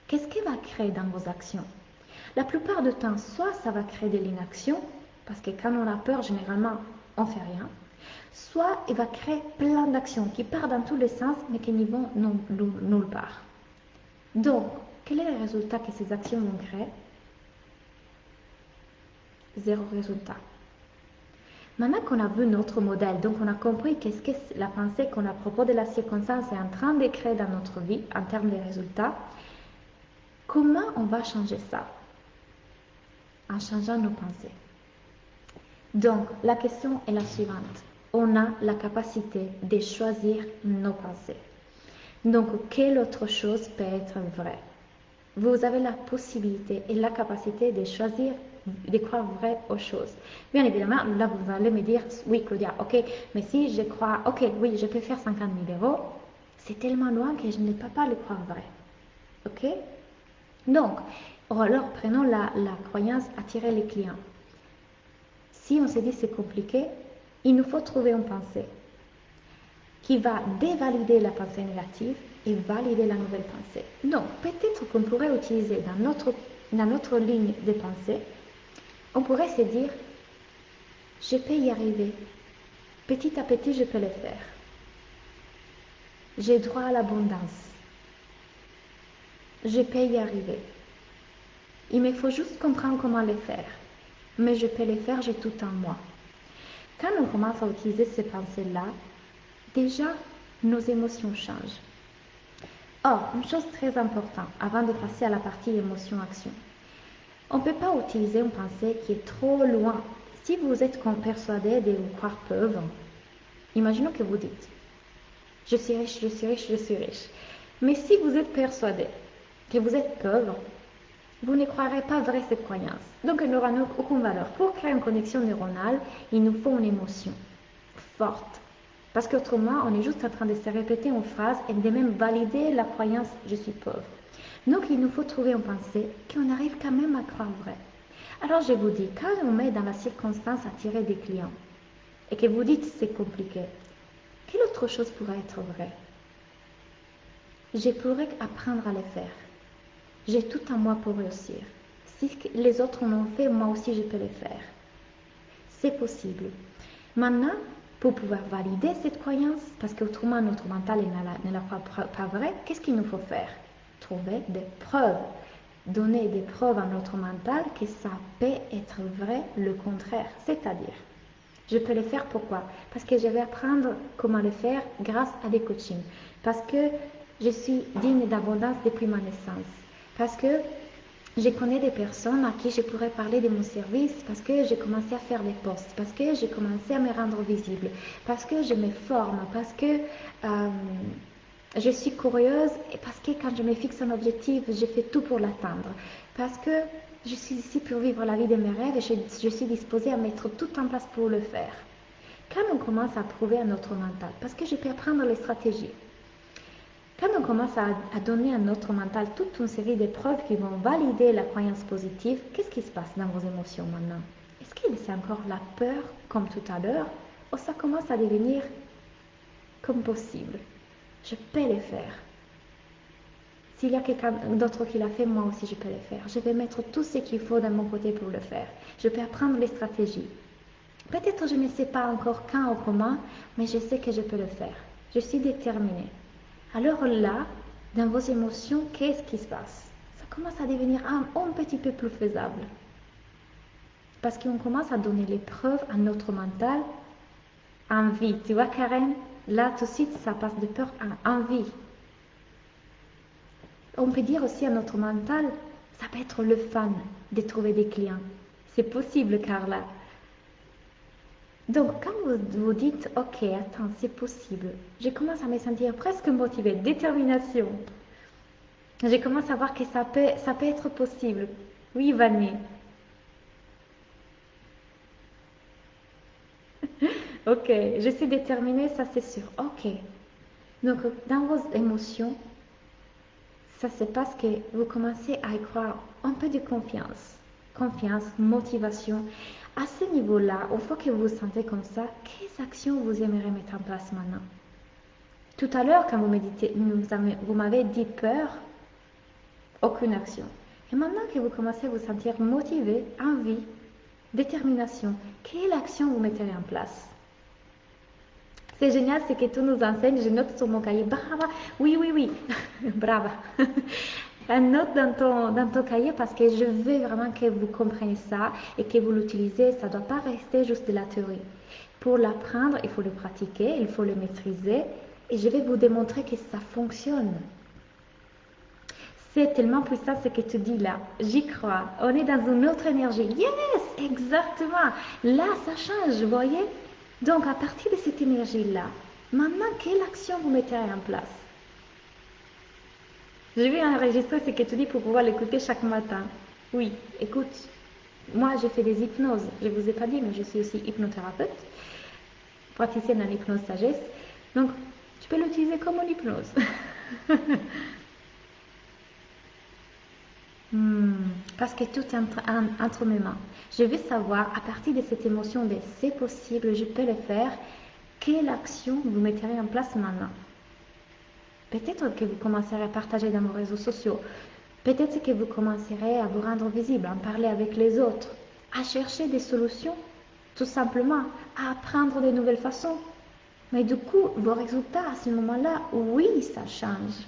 qu'est-ce qu'elle va créer dans vos actions? La plupart du temps, soit ça va créer de l'inaction, parce que quand on a peur, généralement, on ne fait rien, soit il va créer plein d'actions qui partent dans tous les sens, mais qui n'y vont nulle part. Donc, quel est le résultat que ces actions vont créer? Zéro résultat. Maintenant qu'on a vu notre modèle, donc on a compris qu'est-ce que la pensée qu'on a à propos de la circonstance est en train de créer dans notre vie en termes de résultats, comment on va changer ça? En changeant nos pensées. Donc, la question est la suivante. On a la capacité de choisir nos pensées. Donc, quelle autre chose peut être vraie? Vous avez la possibilité et la capacité de choisir, de croire vrai aux choses. Bien évidemment, là, vous allez me dire, oui, Claudia, ok, mais si je crois, ok, oui, je peux faire 50 000 euros, c'est tellement loin que je ne peux pas le croire vrai. Ok? Donc, alors, prenons la croyance attirer les clients. Si on se dit c'est compliqué, il nous faut trouver une pensée qui va dévalider la pensée négative et valider la nouvelle pensée. Donc, peut-être qu'on pourrait utiliser dans notre ligne de pensée, on pourrait se dire, je peux y arriver. Petit à petit, je peux le faire. J'ai droit à l'abondance. Je peux y arriver. Il me faut juste comprendre comment le faire. Mais je peux le faire, j'ai tout en moi. Quand on commence à utiliser ces pensées-là, déjà, nos émotions changent. Or, une chose très importante, avant de passer à la partie émotion-action, on ne peut pas utiliser une pensée qui est trop loin. Si vous êtes persuadé de vous croire pauvre, imaginons que vous dites « je suis riche, je suis riche, je suis riche ». Mais si vous êtes persuadé que vous êtes pauvre, vous ne croirez pas vrai cette croyance. Donc, elle n'aura aucune valeur. Pour créer une connexion neuronale, il nous faut une émotion forte. Parce qu'autrement, on est juste en train de se répéter une phrase et de même valider la croyance « je suis pauvre ». Donc, il nous faut trouver une pensée qu'on arrive quand même à croire vrai. Alors, je vous dis, quand on met dans la circonstance attirer des clients et que vous dites c'est compliqué, quelle autre chose pourrait être vraie? Je pourrais apprendre à le faire. J'ai tout en moi pour réussir. Si les autres l'ont fait, moi aussi je peux le faire. C'est possible. Maintenant, pour pouvoir valider cette croyance, parce qu'autrement notre mental ne la croit pas vraie, qu'est-ce qu'il nous faut faire? Trouver des preuves. Donner des preuves à notre mental que ça peut être vrai, le contraire. C'est-à-dire, je peux le faire pourquoi? Parce que je vais apprendre comment le faire grâce à des coachings. Parce que je suis digne d'abondance depuis ma naissance. Parce que je connais des personnes à qui je pourrais parler de mon service parce que j'ai commencé à faire des posts, parce que j'ai commencé à me rendre visible, parce que je me forme, parce que je suis curieuse et parce que quand je me fixe un objectif, je fais tout pour l'atteindre. Parce que je suis ici pour vivre la vie de mes rêves et je suis disposée à mettre tout en place pour le faire. Quand on commence à prouver à notre mental, parce que je peux apprendre les stratégies, quand on commence à donner à notre mental toute une série de preuves qui vont valider la croyance positive, qu'est-ce qui se passe dans vos émotions maintenant? Est-ce que c'est encore la peur comme tout à l'heure ou ça commence à devenir comme possible? Je peux le faire. S'il y a quelqu'un d'autre qui l'a fait, moi aussi je peux le faire. Je vais mettre tout ce qu'il faut de mon côté pour le faire. Je peux apprendre les stratégies. Peut-être je ne sais pas encore quand ou comment, mais je sais que je peux le faire. Je suis déterminée. Alors là, dans vos émotions, qu'est-ce qui se passe? Ça commence à devenir un petit peu plus faisable. Parce qu'on commence à donner les preuves à notre mental Envie. Tu vois, Karen? Là, tout de suite, ça passe de peur à envie. On peut dire aussi à notre mental, ça peut être le fun de trouver des clients. C'est possible, Carla. Donc, quand vous vous dites, ok, attends, c'est possible, je commence à me sentir presque motivée, détermination. Je commence à voir que ça peut être possible. Oui, Vanny. Ok, je suis déterminée, ça c'est sûr. Ok. Donc, dans vos émotions, ça se passe que vous commencez à y croire un peu de confiance. Confiance, motivation. À ce niveau-là, une fois que vous vous sentez comme ça, quelles actions vous aimeriez mettre en place maintenant? Tout à l'heure, quand vous méditez, vous m'avez dit peur, aucune action. Et maintenant que vous commencez à vous sentir motivé, envie, détermination, quelle action vous mettrez en place? C'est génial, c'est que tout nous enseigne. Je note sur mon cahier. Brava. Oui, oui, oui. Brava. Un note dans ton cahier parce que je veux vraiment que vous compreniez ça et que vous l'utilisez. Ça ne doit pas rester juste de la théorie. Pour l'apprendre, il faut le pratiquer, il faut le maîtriser. Et je vais vous démontrer que ça fonctionne. C'est tellement puissant ce que tu dis là. J'y crois. On est dans une autre énergie. Yes, exactement. Là, ça change, vous voyez? Donc, à partir de cette énergie-là, maintenant, quelle action vous mettrez en place? Je vais enregistrer ce que tu dis pour pouvoir l'écouter chaque matin. Oui, écoute, moi, je fais des hypnoses. Je ne vous ai pas dit, mais je suis aussi hypnothérapeute, praticienne en hypnose sagesse. Donc, tu peux l'utiliser comme une hypnose. Parce que tout est entre mes mains. Je veux savoir, à partir de cette émotion de c'est possible, je peux le faire, quelle action vous mettrez en place maintenant? Peut-être que vous commencerez à partager dans vos réseaux sociaux. Peut-être que vous commencerez à vous rendre visible, à en parler avec les autres, à chercher des solutions, tout simplement, à apprendre de nouvelles façons. Mais du coup, vos résultats à ce moment-là, oui, ça change.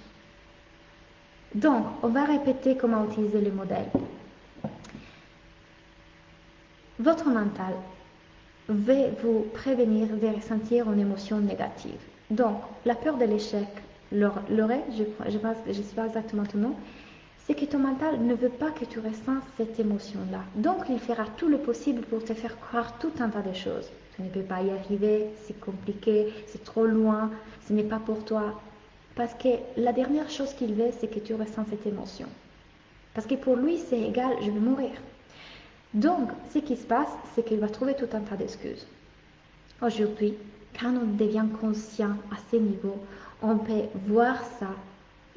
Donc, on va répéter comment utiliser le modèle. Votre mental va vous prévenir de ressentir une émotion négative. Donc, la peur de l'échec, l'aurait, je pense que je ne sais pas exactement ton nom, c'est que ton mental ne veut pas que tu ressens cette émotion-là. Donc, il fera tout le possible pour te faire croire tout un tas de choses. Tu ne peux pas y arriver, c'est compliqué, c'est trop loin, ce n'est pas pour toi. Parce que la dernière chose qu'il veut, c'est que tu ressens cette émotion. Parce que pour lui, c'est égal, je vais mourir. Donc, ce qui se passe, c'est qu'il va trouver tout un tas d'excuses. Aujourd'hui, quand on devient conscient à ce niveau, on peut voir ça,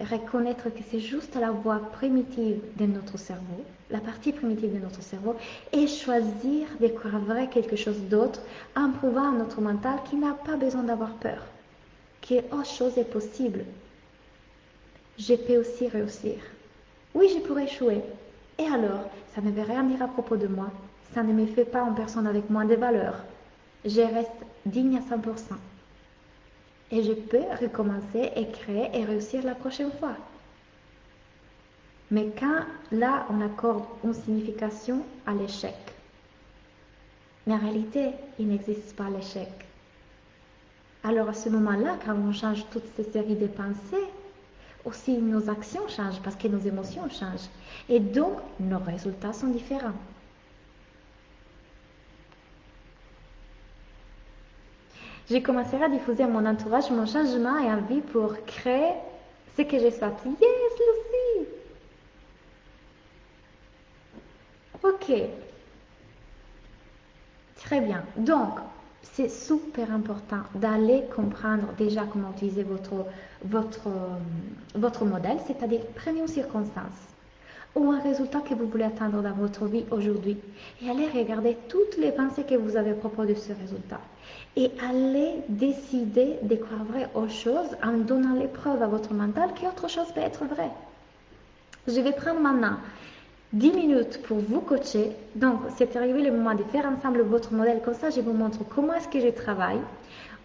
reconnaître que c'est juste la voie primitive de notre cerveau, la partie primitive de notre cerveau, et choisir de croire vrai quelque chose d'autre en prouvant à notre mental qu'il n'a pas besoin d'avoir peur, que autre chose est possible. Je peux aussi réussir. Oui, je pourrais échouer. Et alors, ça ne veut rien dire à propos de moi. Ça ne me fait pas une personne avec moins de valeur. Je reste digne à 100%. Et je peux recommencer et créer et réussir la prochaine fois. Mais quand là, on accorde une signification à l'échec, mais en réalité, il n'existe pas l'échec. Alors à ce moment-là, quand on change toute cette série de pensées, aussi nos actions changent parce que nos émotions changent. Et donc, nos résultats sont différents. Je commencerai à diffuser à mon entourage mon changement et envie pour créer ce que je souhaite. Yes, Lucie! Ok, très bien. Donc, c'est super important d'aller comprendre déjà comment utiliser votre modèle, c'est-à-dire prenez une circonstance ou un résultat que vous voulez atteindre dans votre vie aujourd'hui et allez regarder toutes les pensées que vous avez à propos de ce résultat et allez décider de croire vrai aux choses en donnant les preuves à votre mental qu'autre chose peut être vrai. Je vais prendre maintenant 10 minutes pour vous coacher. Donc, c'est arrivé le moment de faire ensemble votre modèle. Comme ça, je vous montre comment est-ce que je travaille.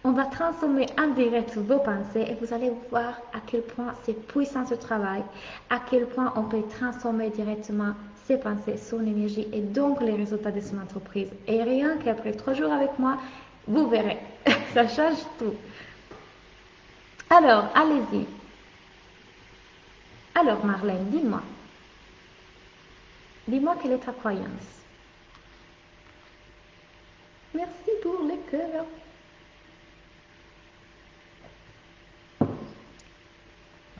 On va transformer en direct vos pensées et vous allez voir à quel point c'est puissant ce travail, à quel point on peut transformer directement ses pensées, son énergie et donc les résultats de son entreprise. Et rien qu'après 3 jours avec moi, Vous verrez, ça change tout. Alors, allez-y. Alors, Marlène, dis-moi. Dis-moi quelle est ta croyance. Merci pour les cœurs.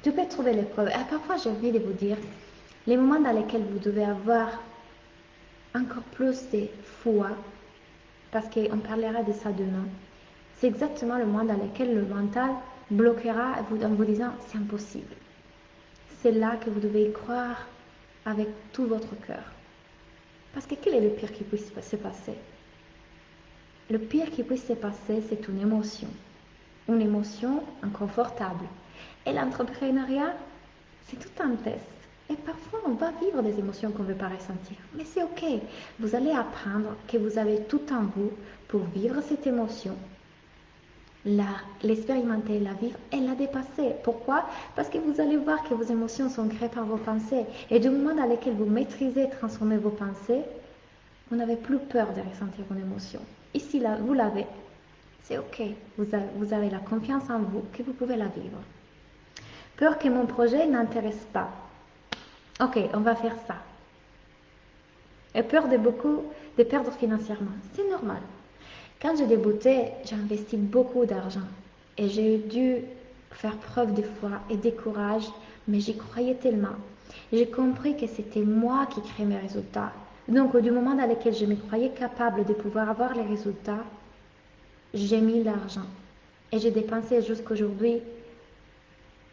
Tu peux trouver les preuves. Et parfois, j'ai envie de vous dire, les moments dans lesquels vous devez avoir encore plus de foi, parce qu'on parlera de ça demain, c'est exactement le moment dans lequel le mental bloquera en vous disant c'est impossible. C'est là que vous devez y croire avec tout votre cœur. Parce que quel est le pire qui puisse se passer? Le pire qui puisse se passer, c'est une émotion inconfortable. Et l'entrepreneuriat, c'est tout un test. Et parfois, on va vivre des émotions qu'on ne veut pas ressentir. Mais c'est ok. Vous allez apprendre que vous avez tout en vous pour vivre cette émotion, l'expérimenter, la vivre et la dépasser. Pourquoi? Parce que vous allez voir que vos émotions sont créées par vos pensées. Et du moment dans lequel vous maîtrisez et transformez vos pensées, vous n'avez plus peur de ressentir vos émotions. Ici, là, vous l'avez. C'est ok. Vous avez la confiance en vous que vous pouvez la vivre. Peur que mon projet n'intéresse pas. Ok, on va faire ça. Et peur de perdre financièrement. C'est normal. Quand j'ai débuté, j'ai investi beaucoup d'argent. Et j'ai dû faire preuve de foi et de courage, mais j'y croyais tellement. J'ai compris que c'était moi qui créais mes résultats. Donc, du moment dans lequel je me croyais capable de pouvoir avoir les résultats, j'ai mis l'argent. Et j'ai dépensé jusqu'aujourd'hui,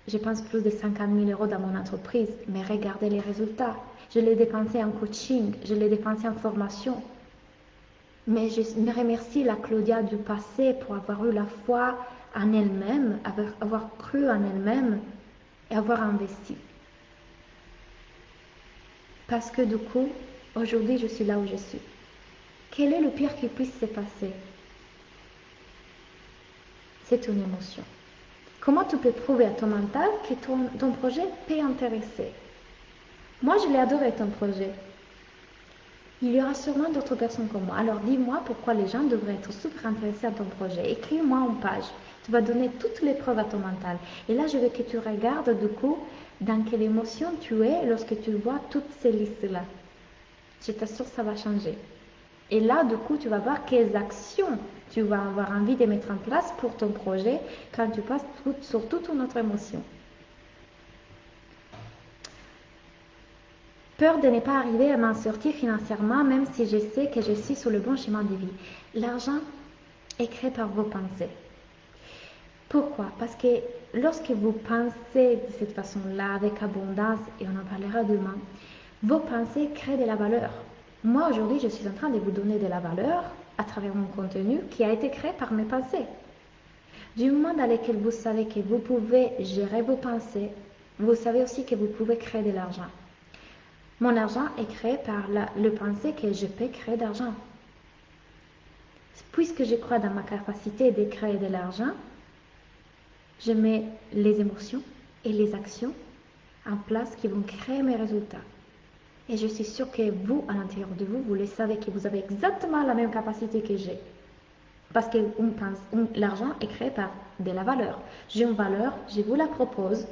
je pense plus de 50 000 euros dans mon entreprise. Mais regardez les résultats. Je l'ai dépensé en coaching, je l'ai dépensé en formation. Mais je me remercie la Claudia du passé pour avoir eu la foi en elle-même, avoir cru en elle-même et avoir investi. Parce que du coup, aujourd'hui, je suis là où je suis. Quel est le pire qui puisse se passer? C'est une émotion. Comment tu peux prouver à ton mental que ton projet peut intéresser? Moi, je l'ai adoré ton projet. Il y aura sûrement d'autres personnes comme moi. Alors dis-moi pourquoi les gens devraient être super intéressés à ton projet. Écris-moi en page. Tu vas donner toutes les preuves à ton mental. Et là, je veux que tu regardes du coup dans quelle émotion tu es lorsque tu vois toutes ces listes-là. Je t'assure, ça va changer. Et là, du coup, tu vas voir quelles actions tu vas avoir envie de mettre en place pour ton projet quand tu passes sur toute une autre émotion. Peur de ne pas arriver à m'en sortir financièrement, même si je sais que je suis sur le bon chemin de vie. L'argent est créé par vos pensées. Pourquoi? Parce que lorsque vous pensez de cette façon-là, avec abondance, et on en parlera demain, vos pensées créent de la valeur. Moi, aujourd'hui, je suis en train de vous donner de la valeur à travers mon contenu qui a été créé par mes pensées. Du moment dans lequel vous savez que vous pouvez gérer vos pensées, vous savez aussi que vous pouvez créer de l'argent. Mon argent est créé par le pensée que je peux créer d'argent. Puisque je crois dans ma capacité de créer de l'argent, je mets les émotions et les actions en place qui vont créer mes résultats. Et je suis sûre que vous, à l'intérieur de vous, vous le savez que vous avez exactement la même capacité que j'ai. Parce que l'argent est créé par de la valeur. J'ai une valeur, je vous la propose,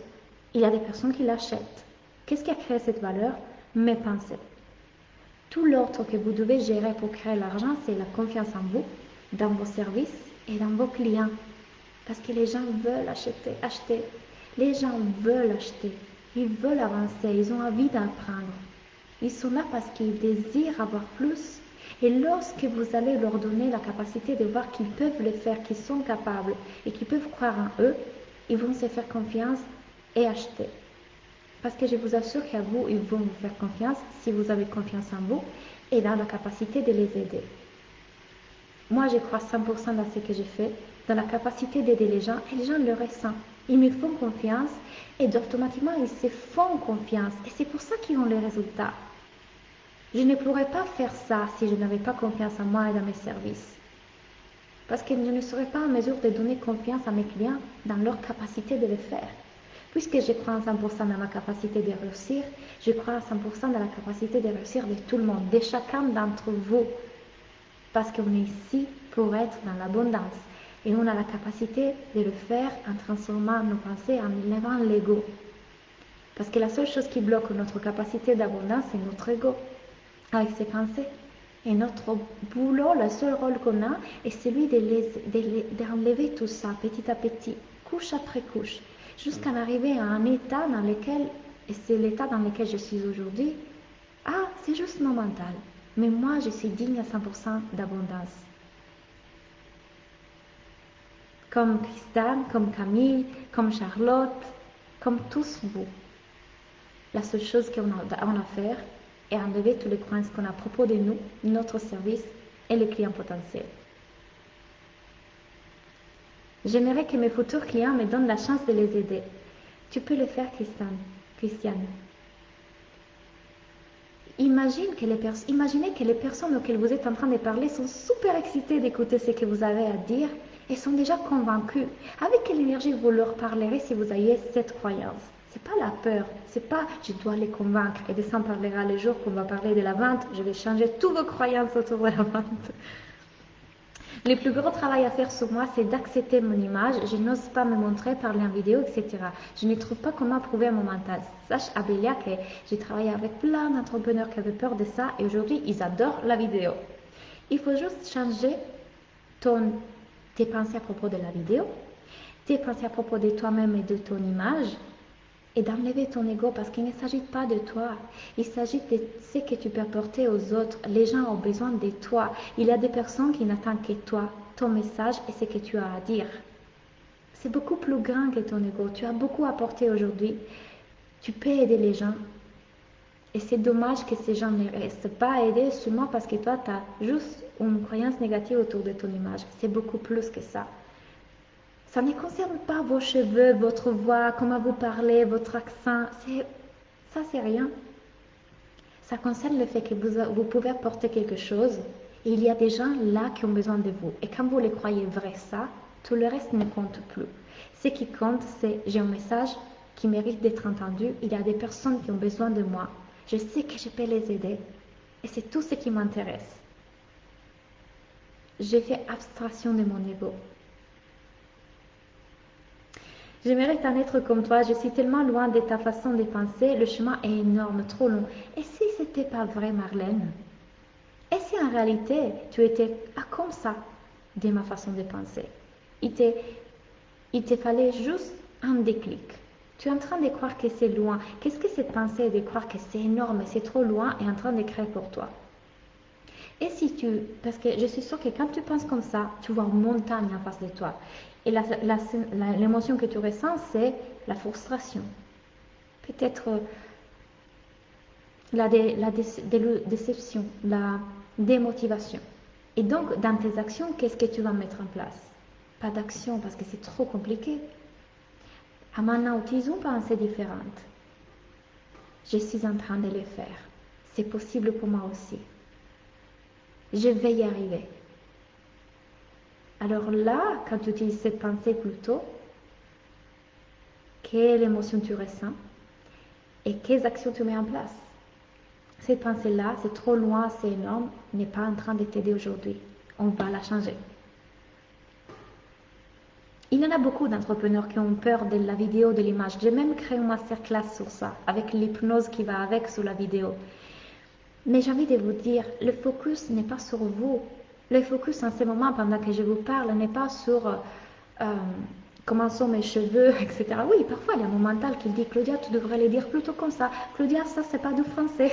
il y a des personnes qui l'achètent. Qu'est-ce qui a créé cette valeur? Mes pensées. Tout l'autre que vous devez gérer pour créer l'argent, c'est la confiance en vous, dans vos services et dans vos clients. Parce que les gens veulent acheter. Les gens veulent acheter. Ils veulent avancer. Ils ont envie d'apprendre. Ils sont là parce qu'ils désirent avoir plus. Et lorsque vous allez leur donner la capacité de voir qu'ils peuvent le faire, qu'ils sont capables et qu'ils peuvent croire en eux, ils vont se faire confiance et acheter. Parce que je vous assure qu'à vous, ils vont vous faire confiance si vous avez confiance en vous et dans la capacité de les aider. Moi, je crois 100% dans ce que je fais, dans la capacité d'aider les gens et les gens le ressentent. Ils me font confiance et automatiquement, ils se font confiance. Et c'est pour ça qu'ils ont les résultats. Je ne pourrais pas faire ça si je n'avais pas confiance en moi et dans mes services. Parce que je ne serais pas en mesure de donner confiance à mes clients dans leur capacité de le faire. Puisque je crois à 100% dans ma capacité de réussir, je crois à 100% dans la capacité de réussir de tout le monde, de chacun d'entre vous. Parce qu'on est ici pour être dans l'abondance. Et on a la capacité de le faire en transformant nos pensées, en élevant l'ego. Parce que la seule chose qui bloque notre capacité d'abondance, c'est notre ego, avec ses pensées. Et notre boulot, le seul rôle qu'on a, est celui d'enlever tout ça petit à petit, couche après couche, jusqu'à arriver à un état dans lequel, et c'est l'état dans lequel je suis aujourd'hui, ah, c'est juste mon mental. Mais moi, je suis digne à 100% d'abondance. Comme Christine, comme Camille, comme Charlotte, comme tous vous. La seule chose qu'on a à faire est enlever toutes les croyances qu'on a à propos de nous, notre service et les clients potentiels. J'aimerais que mes futurs clients me donnent la chance de les aider. Tu peux le faire, Christiane. Imaginez que les personnes auxquelles vous êtes en train de parler sont super excitées d'écouter ce que vous avez à dire et sont déjà convaincues. Avec quelle énergie vous leur parlerez si vous avez cette croyance? C'est pas la peur, c'est pas je dois les convaincre et de ça on parlera le jour qu'on va parler de la vente, je vais changer toutes vos croyances autour de la vente. Le plus gros travail à faire sur moi, c'est d'accepter mon image. Je n'ose pas me montrer, parler en vidéo, etc. Je ne trouve pas comment prouver à mon mental. Sache, Abélia, que j'ai travaillé avec plein d'entrepreneurs qui avaient peur de ça et aujourd'hui, ils adorent la vidéo. Il faut juste changer tes pensées à propos de la vidéo, tes pensées à propos de toi-même et de ton image et d'enlever ton ego parce qu'il ne s'agit pas de toi. Il s'agit de ce que tu peux apporter aux autres. Les gens ont besoin de toi. Il y a des personnes qui n'attendent que toi, ton message et ce que tu as à dire. C'est beaucoup plus grand que ton ego. Tu as beaucoup apporté aujourd'hui. Tu peux aider les gens. Et c'est dommage que ces gens ne restent pas aidés seulement parce que toi, tu as juste une croyance négative autour de ton image. C'est beaucoup plus que ça. Ça ne concerne pas vos cheveux, votre voix, comment vous parlez, votre accent. Ça, c'est rien. Ça concerne le fait que vous pouvez apporter quelque chose et il y a des gens là qui ont besoin de vous. Et quand vous les croyez vrai ça, tout le reste ne compte plus. Ce qui compte, c'est j'ai un message qui mérite d'être entendu. Il y a des personnes qui ont besoin de moi. Je sais que je peux les aider. Et c'est tout ce qui m'intéresse. J'ai fait abstraction de mon ego. J'aimerais en être comme toi, je suis tellement loin de ta façon de penser, le chemin est énorme, trop long. Et si c'était pas vrai, Marlène? Et si en réalité, tu étais comme ça de ma façon de penser? Il te fallait juste un déclic. Tu es en train de croire que c'est loin. Qu'est-ce que cette pensée de croire que c'est énorme, c'est trop loin est en train de créer pour toi? Et si parce que je suis sûre que quand tu penses comme ça, tu vois une montagne en face de toi. Et l'émotion que tu ressens, c'est la frustration. Peut-être la déception, la démotivation. Et donc, dans tes actions, qu'est-ce que tu vas mettre en place? Pas d'action parce que c'est trop compliqué. Ah, maintenant, utilisons une pensée différente. Je suis en train de le faire. C'est possible pour moi aussi. Je vais y arriver. Alors là, quand tu utilises cette pensée plutôt, quelle émotion tu ressens et quelles actions tu mets en place? Cette pensée-là, c'est trop loin, c'est énorme, n'est pas en train de t'aider aujourd'hui. On va la changer. Il y en a beaucoup d'entrepreneurs qui ont peur de la vidéo, de l'image. J'ai même créé une masterclass sur ça, avec l'hypnose qui va avec sur la vidéo. Mais j'ai envie de vous dire, le focus n'est pas sur vous. Le focus en ce moment, pendant que je vous parle, n'est pas sur comment sont mes cheveux, etc. Oui, parfois il y a mon mental qui dit, Claudia, tu devrais les dire plutôt comme ça. Claudia, ça, c'est pas du français.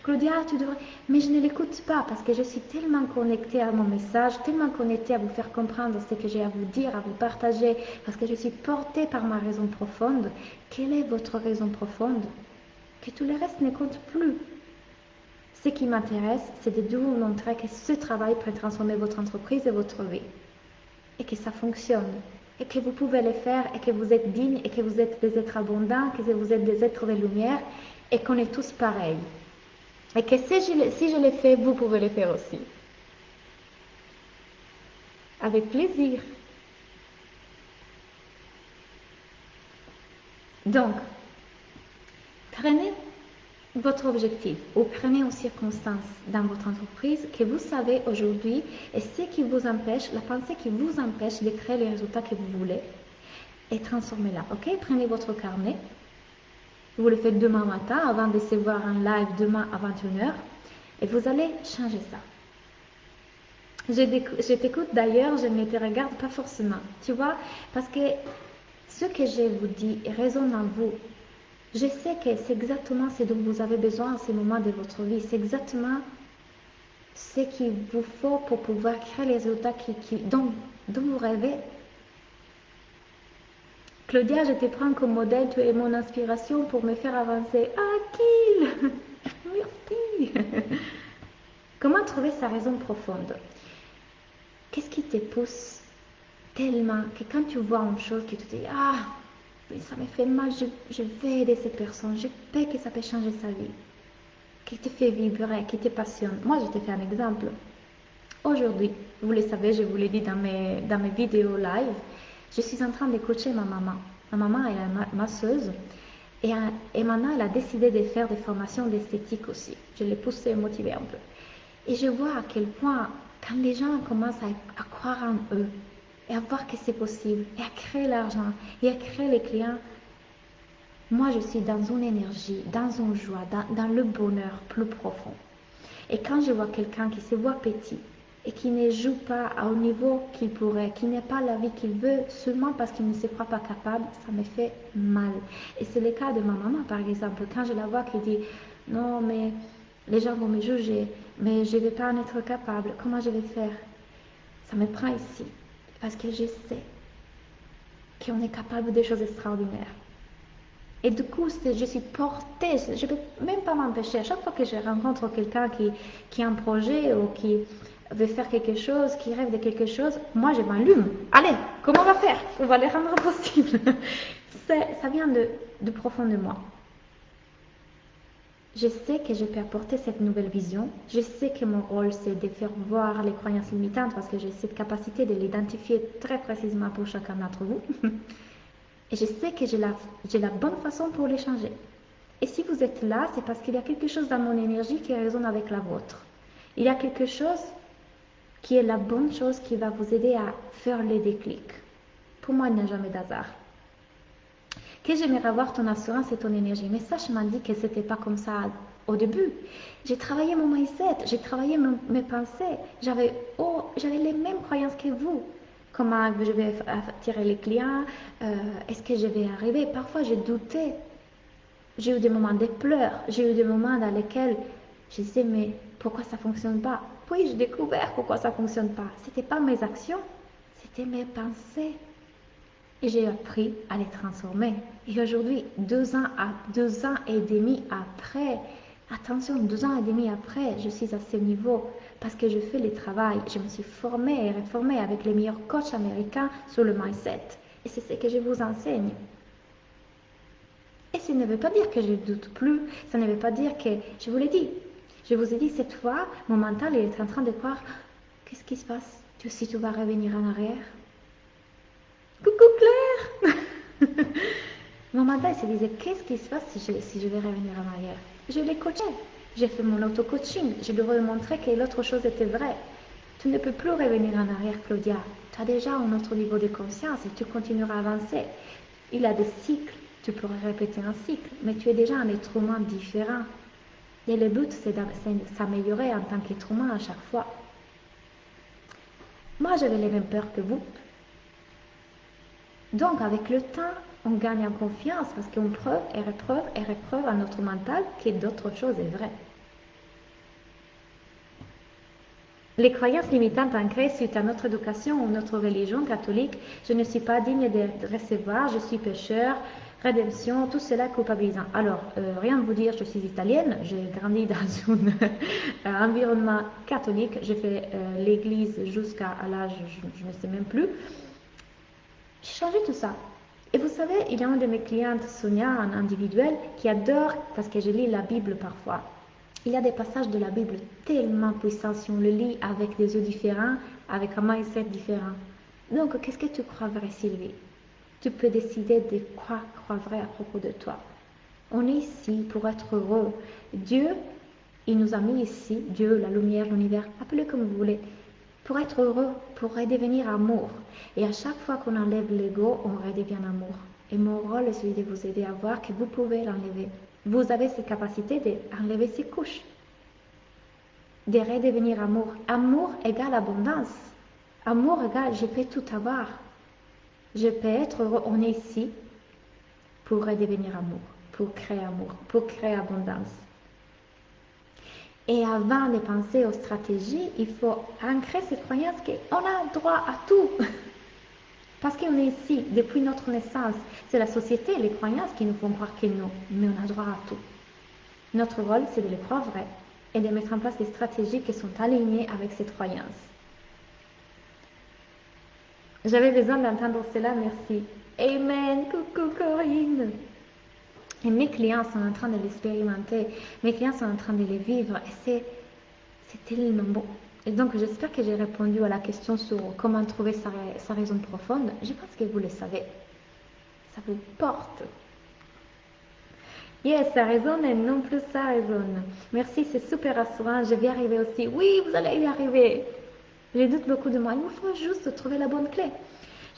Claudia, tu devrais... Mais je ne l'écoute pas parce que je suis tellement connectée à mon message, tellement connectée à vous faire comprendre ce que j'ai à vous dire, à vous partager, parce que je suis portée par ma raison profonde. Quelle est votre raison profonde? Que tout le reste ne compte plus. Ce qui m'intéresse, c'est de vous montrer que ce travail peut transformer votre entreprise et votre vie. Et que ça fonctionne. Et que vous pouvez le faire. Et que vous êtes digne. Et que vous êtes des êtres abondants. Que vous êtes des êtres de lumière. Et qu'on est tous pareils. Et que si je le fais, vous pouvez le faire aussi. Avec plaisir. Donc, prenez votre objectif ou prenez aux circonstances dans votre entreprise que vous savez aujourd'hui et ce qui vous empêche, la pensée qui vous empêche de créer les résultats que vous voulez et transformez-la. Ok? Prenez votre carnet. Vous le faites demain matin avant de se voir en live demain à 21h et vous allez changer ça. Je t'écoute d'ailleurs, je ne te regarde pas forcément. Tu vois? Parce que ce que je vous dis résonne en vous. Je sais que c'est exactement ce dont vous avez besoin en ce moment de votre vie. C'est exactement ce qu'il vous faut pour pouvoir créer les résultats dont vous rêvez. Claudia, je te prends comme modèle, tu es mon inspiration pour me faire avancer. Ah, Kill! Merci! Comment trouver sa raison profonde? Qu'est-ce qui te pousse tellement que quand tu vois une chose qui te dit ah, ça me fait mal, je vais aider cette personne, je sais que ça peut changer sa vie, qui te fait vibrer, qui te passionne. Moi, je te fais un exemple. Aujourd'hui, vous le savez, je vous l'ai dit dans mes vidéos live, je suis en train de coacher ma maman. Ma maman est masseuse et maintenant elle a décidé de faire des formations d'esthétique aussi. Je l'ai poussée et motivée un peu. Et je vois à quel point, quand les gens commencent à croire en eux, et à voir que c'est possible, et à créer l'argent, et à créer les clients, moi je suis dans une énergie, dans une joie, dans le bonheur plus profond. Et quand je vois quelqu'un qui se voit petit, et qui ne joue pas au niveau qu'il pourrait, qui n'a pas la vie qu'il veut, seulement parce qu'il ne se croit pas capable, ça me fait mal. Et c'est le cas de ma maman, par exemple. Quand je la vois qui dit, non, mais les gens vont me juger, mais je ne vais pas en être capable, comment je vais faire? Ça me prend ici, parce que je sais qu'on est capable de choses extraordinaires. Et du coup, je suis portée, je ne peux même pas m'empêcher. À chaque fois que je rencontre quelqu'un qui a un projet ou qui veut faire quelque chose, qui rêve de quelque chose, moi je m'allume. Allez, comment on va faire? On va les rendre possible. Ça vient de profond de moi. Je sais que je peux apporter cette nouvelle vision. Je sais que mon rôle, c'est de faire voir les croyances limitantes parce que j'ai cette capacité de l'identifier très précisément pour chacun d'entre vous. Et je sais que j'ai la bonne façon pour les changer. Et si vous êtes là, c'est parce qu'il y a quelque chose dans mon énergie qui résonne avec la vôtre. Il y a quelque chose qui est la bonne chose qui va vous aider à faire le déclic. Pour moi, il n'y a jamais d'hasard. Que j'aimerais avoir ton assurance et ton énergie. Mais ça, je m'en dis que c'était pas comme ça au début. J'ai travaillé mon mindset, j'ai travaillé mes pensées. J'avais les mêmes croyances que vous. Comment je vais attirer les clients? Est-ce que je vais arriver? Parfois, j'ai douté. J'ai eu des moments de pleurs. J'ai eu des moments dans lesquels je disais, mais pourquoi ça ne fonctionne pas? Puis j'ai découvert pourquoi ça ne fonctionne pas. Ce n'était pas mes actions, c'était mes pensées. Et j'ai appris à les transformer. Et aujourd'hui, 2 ans et demi après, attention, 2 ans et demi après, je suis à ce niveau parce que je fais le travail. Je me suis formée et réformée avec les meilleurs coachs américains sur le mindset. Et c'est ce que je vous enseigne. Et ça ne veut pas dire que je ne doute plus. Ça ne veut pas dire que, je vous l'ai dit, je vous ai dit cette fois, mon mental est en train de croire, qu'est-ce qui se passe si tu vas revenir en arrière? Coucou Claire. Mon mental se disait, qu'est-ce qui se passe si je vais revenir en arrière? Je l'ai coaché, j'ai fait mon auto-coaching, je lui ai montré que l'autre chose était vraie. Tu ne peux plus revenir en arrière, Claudia. Tu as déjà un autre niveau de conscience et tu continueras à avancer. Il a des cycles, tu pourrais répéter un cycle, mais tu es déjà un être humain différent. Et le but, c'est de s'améliorer en tant qu'être humain à chaque fois. Moi, j'avais les mêmes peurs que vous. Donc, avec le temps, on gagne en confiance parce qu'on preuve et repreuve à notre mental que d'autres choses est vrai. Les croyances limitantes ancrées suite à notre éducation ou notre religion catholique, je ne suis pas digne de recevoir, je suis pécheur, rédemption, tout cela culpabilisant. Alors, rien de vous dire, je suis italienne, j'ai grandi dans un environnement catholique, j'ai fait l'église jusqu'à l'âge, je ne sais même plus. J'ai changé tout ça. Et vous savez, il y a une de mes clientes, Sonia, en individuel, qui adore, parce que je lis la Bible parfois. Il y a des passages de la Bible tellement puissants si on le lit avec des yeux différents, avec un mindset différent. Donc, qu'est-ce que tu crois vrai, Sylvie? Tu peux décider de quoi croire vrai à propos de toi. On est ici pour être heureux. Dieu, il nous a mis ici, Dieu, la lumière, l'univers, appelez comme vous voulez, pour être heureux, pour redevenir amour. Et à chaque fois qu'on enlève l'ego, on redevient amour. Et mon rôle est celui de vous aider à voir que vous pouvez l'enlever. Vous avez cette capacité d'enlever ces couches, de redevenir amour. Amour égale abondance. Amour égale je peux tout avoir. Je peux être heureux. On est ici pour redevenir amour, pour créer abondance. Et avant de penser aux stratégies, il faut ancrer cette croyance qu'on a droit à tout. Parce qu'on est ici depuis notre naissance. C'est la société, les croyances qui nous font croire que non, mais on a droit à tout. Notre rôle, c'est de les croire vraies et de mettre en place des stratégies qui sont alignées avec cette croyance. J'avais besoin d'entendre cela, merci. Amen, coucou Corinne. Et mes clients sont en train de l'expérimenter, mes clients sont en train de les vivre et c'est tellement beau. Et donc j'espère que j'ai répondu à la question sur comment trouver sa raison profonde. Je pense que vous le savez. Ça vous porte. Yes, ça résonne et non plus ça résonne. Merci, c'est super rassurant. Je vais y arriver aussi. Oui, vous allez y arriver. Je doute beaucoup de moi. Il me faut juste trouver la bonne clé.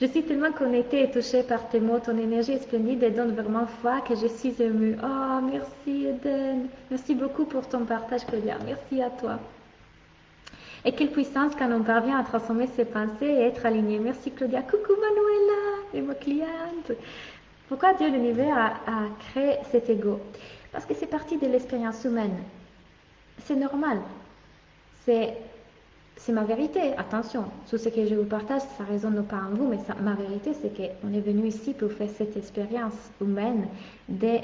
Je suis tellement connectée et touchée par tes mots. Ton énergie est splendide et donne vraiment foi que je suis émue. Oh, merci Eden. Merci beaucoup pour ton partage, Claudia. Merci à toi. Et quelle puissance quand on parvient à transformer ses pensées et être aligné. Merci Claudia. Coucou Manuela et ma cliente. Pourquoi Dieu, l'univers, a créé cet ego? Parce que c'est partie de l'expérience humaine. C'est normal. C'est ma vérité. Attention, tout ce que je vous partage, ça ne résonne pas en vous, mais ma vérité, c'est qu'on est venu ici pour faire cette expérience humaine de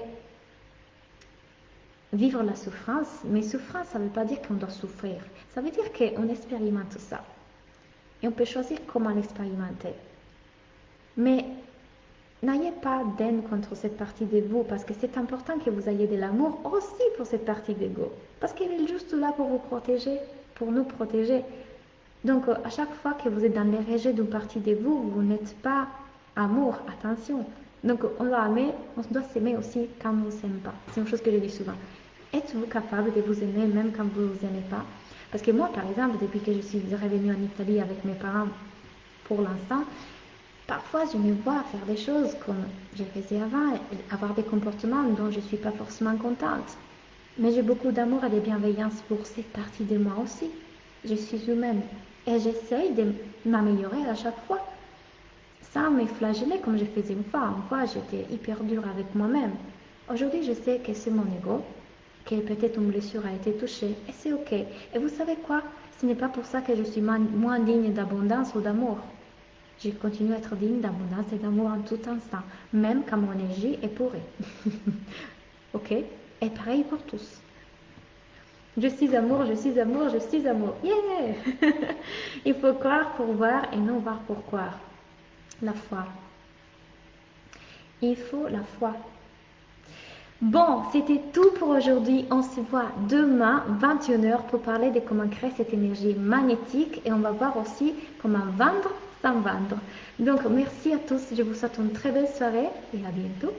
vivre la souffrance. Mais souffrance, ça ne veut pas dire qu'on doit souffrir. Ça veut dire qu'on expérimente ça. Et on peut choisir comment l'expérimenter. Mais n'ayez pas d'haine contre cette partie de vous parce que c'est important que vous ayez de l'amour aussi pour cette partie d'ego. Parce qu'elle est juste là pour vous protéger, pour nous protéger. Donc, à chaque fois que vous êtes dans les rejets d'une partie de vous, vous n'êtes pas amour, attention. Donc, on doit s'aimer aussi quand on ne s'aime pas. C'est une chose que je dis souvent. Êtes-vous capable de vous aimer même quand vous ne vous aimez pas? Parce que moi, par exemple, depuis que je suis revenue en Italie avec mes parents pour l'instant, parfois je me vois faire des choses comme je faisais avant, avoir des comportements dont je ne suis pas forcément contente. Mais j'ai beaucoup d'amour et de bienveillance pour cette partie de moi aussi. Je suis humaine et j'essaye de m'améliorer à chaque fois sans me flageller comme je faisais une fois. Une fois, j'étais hyper dure avec moi-même. Aujourd'hui, je sais que c'est mon ego, que peut-être une blessure a été touchée et c'est ok. Et vous savez quoi? Ce n'est pas pour ça que je suis moins digne d'abondance ou d'amour. Je continue à être digne d'abondance et d'amour en tout instant, même quand mon énergie est pourrie. Ok? Et pareil pour tous. Je suis amour, je suis amour, je suis amour. Yeah! Il faut croire pour voir et non voir pour croire. La foi. Il faut la foi. Bon, c'était tout pour aujourd'hui. On se voit demain, 21h, pour parler de comment créer cette énergie magnétique. Et on va voir aussi comment vendre sans vendre. Donc, merci à tous. Je vous souhaite une très belle soirée et à bientôt.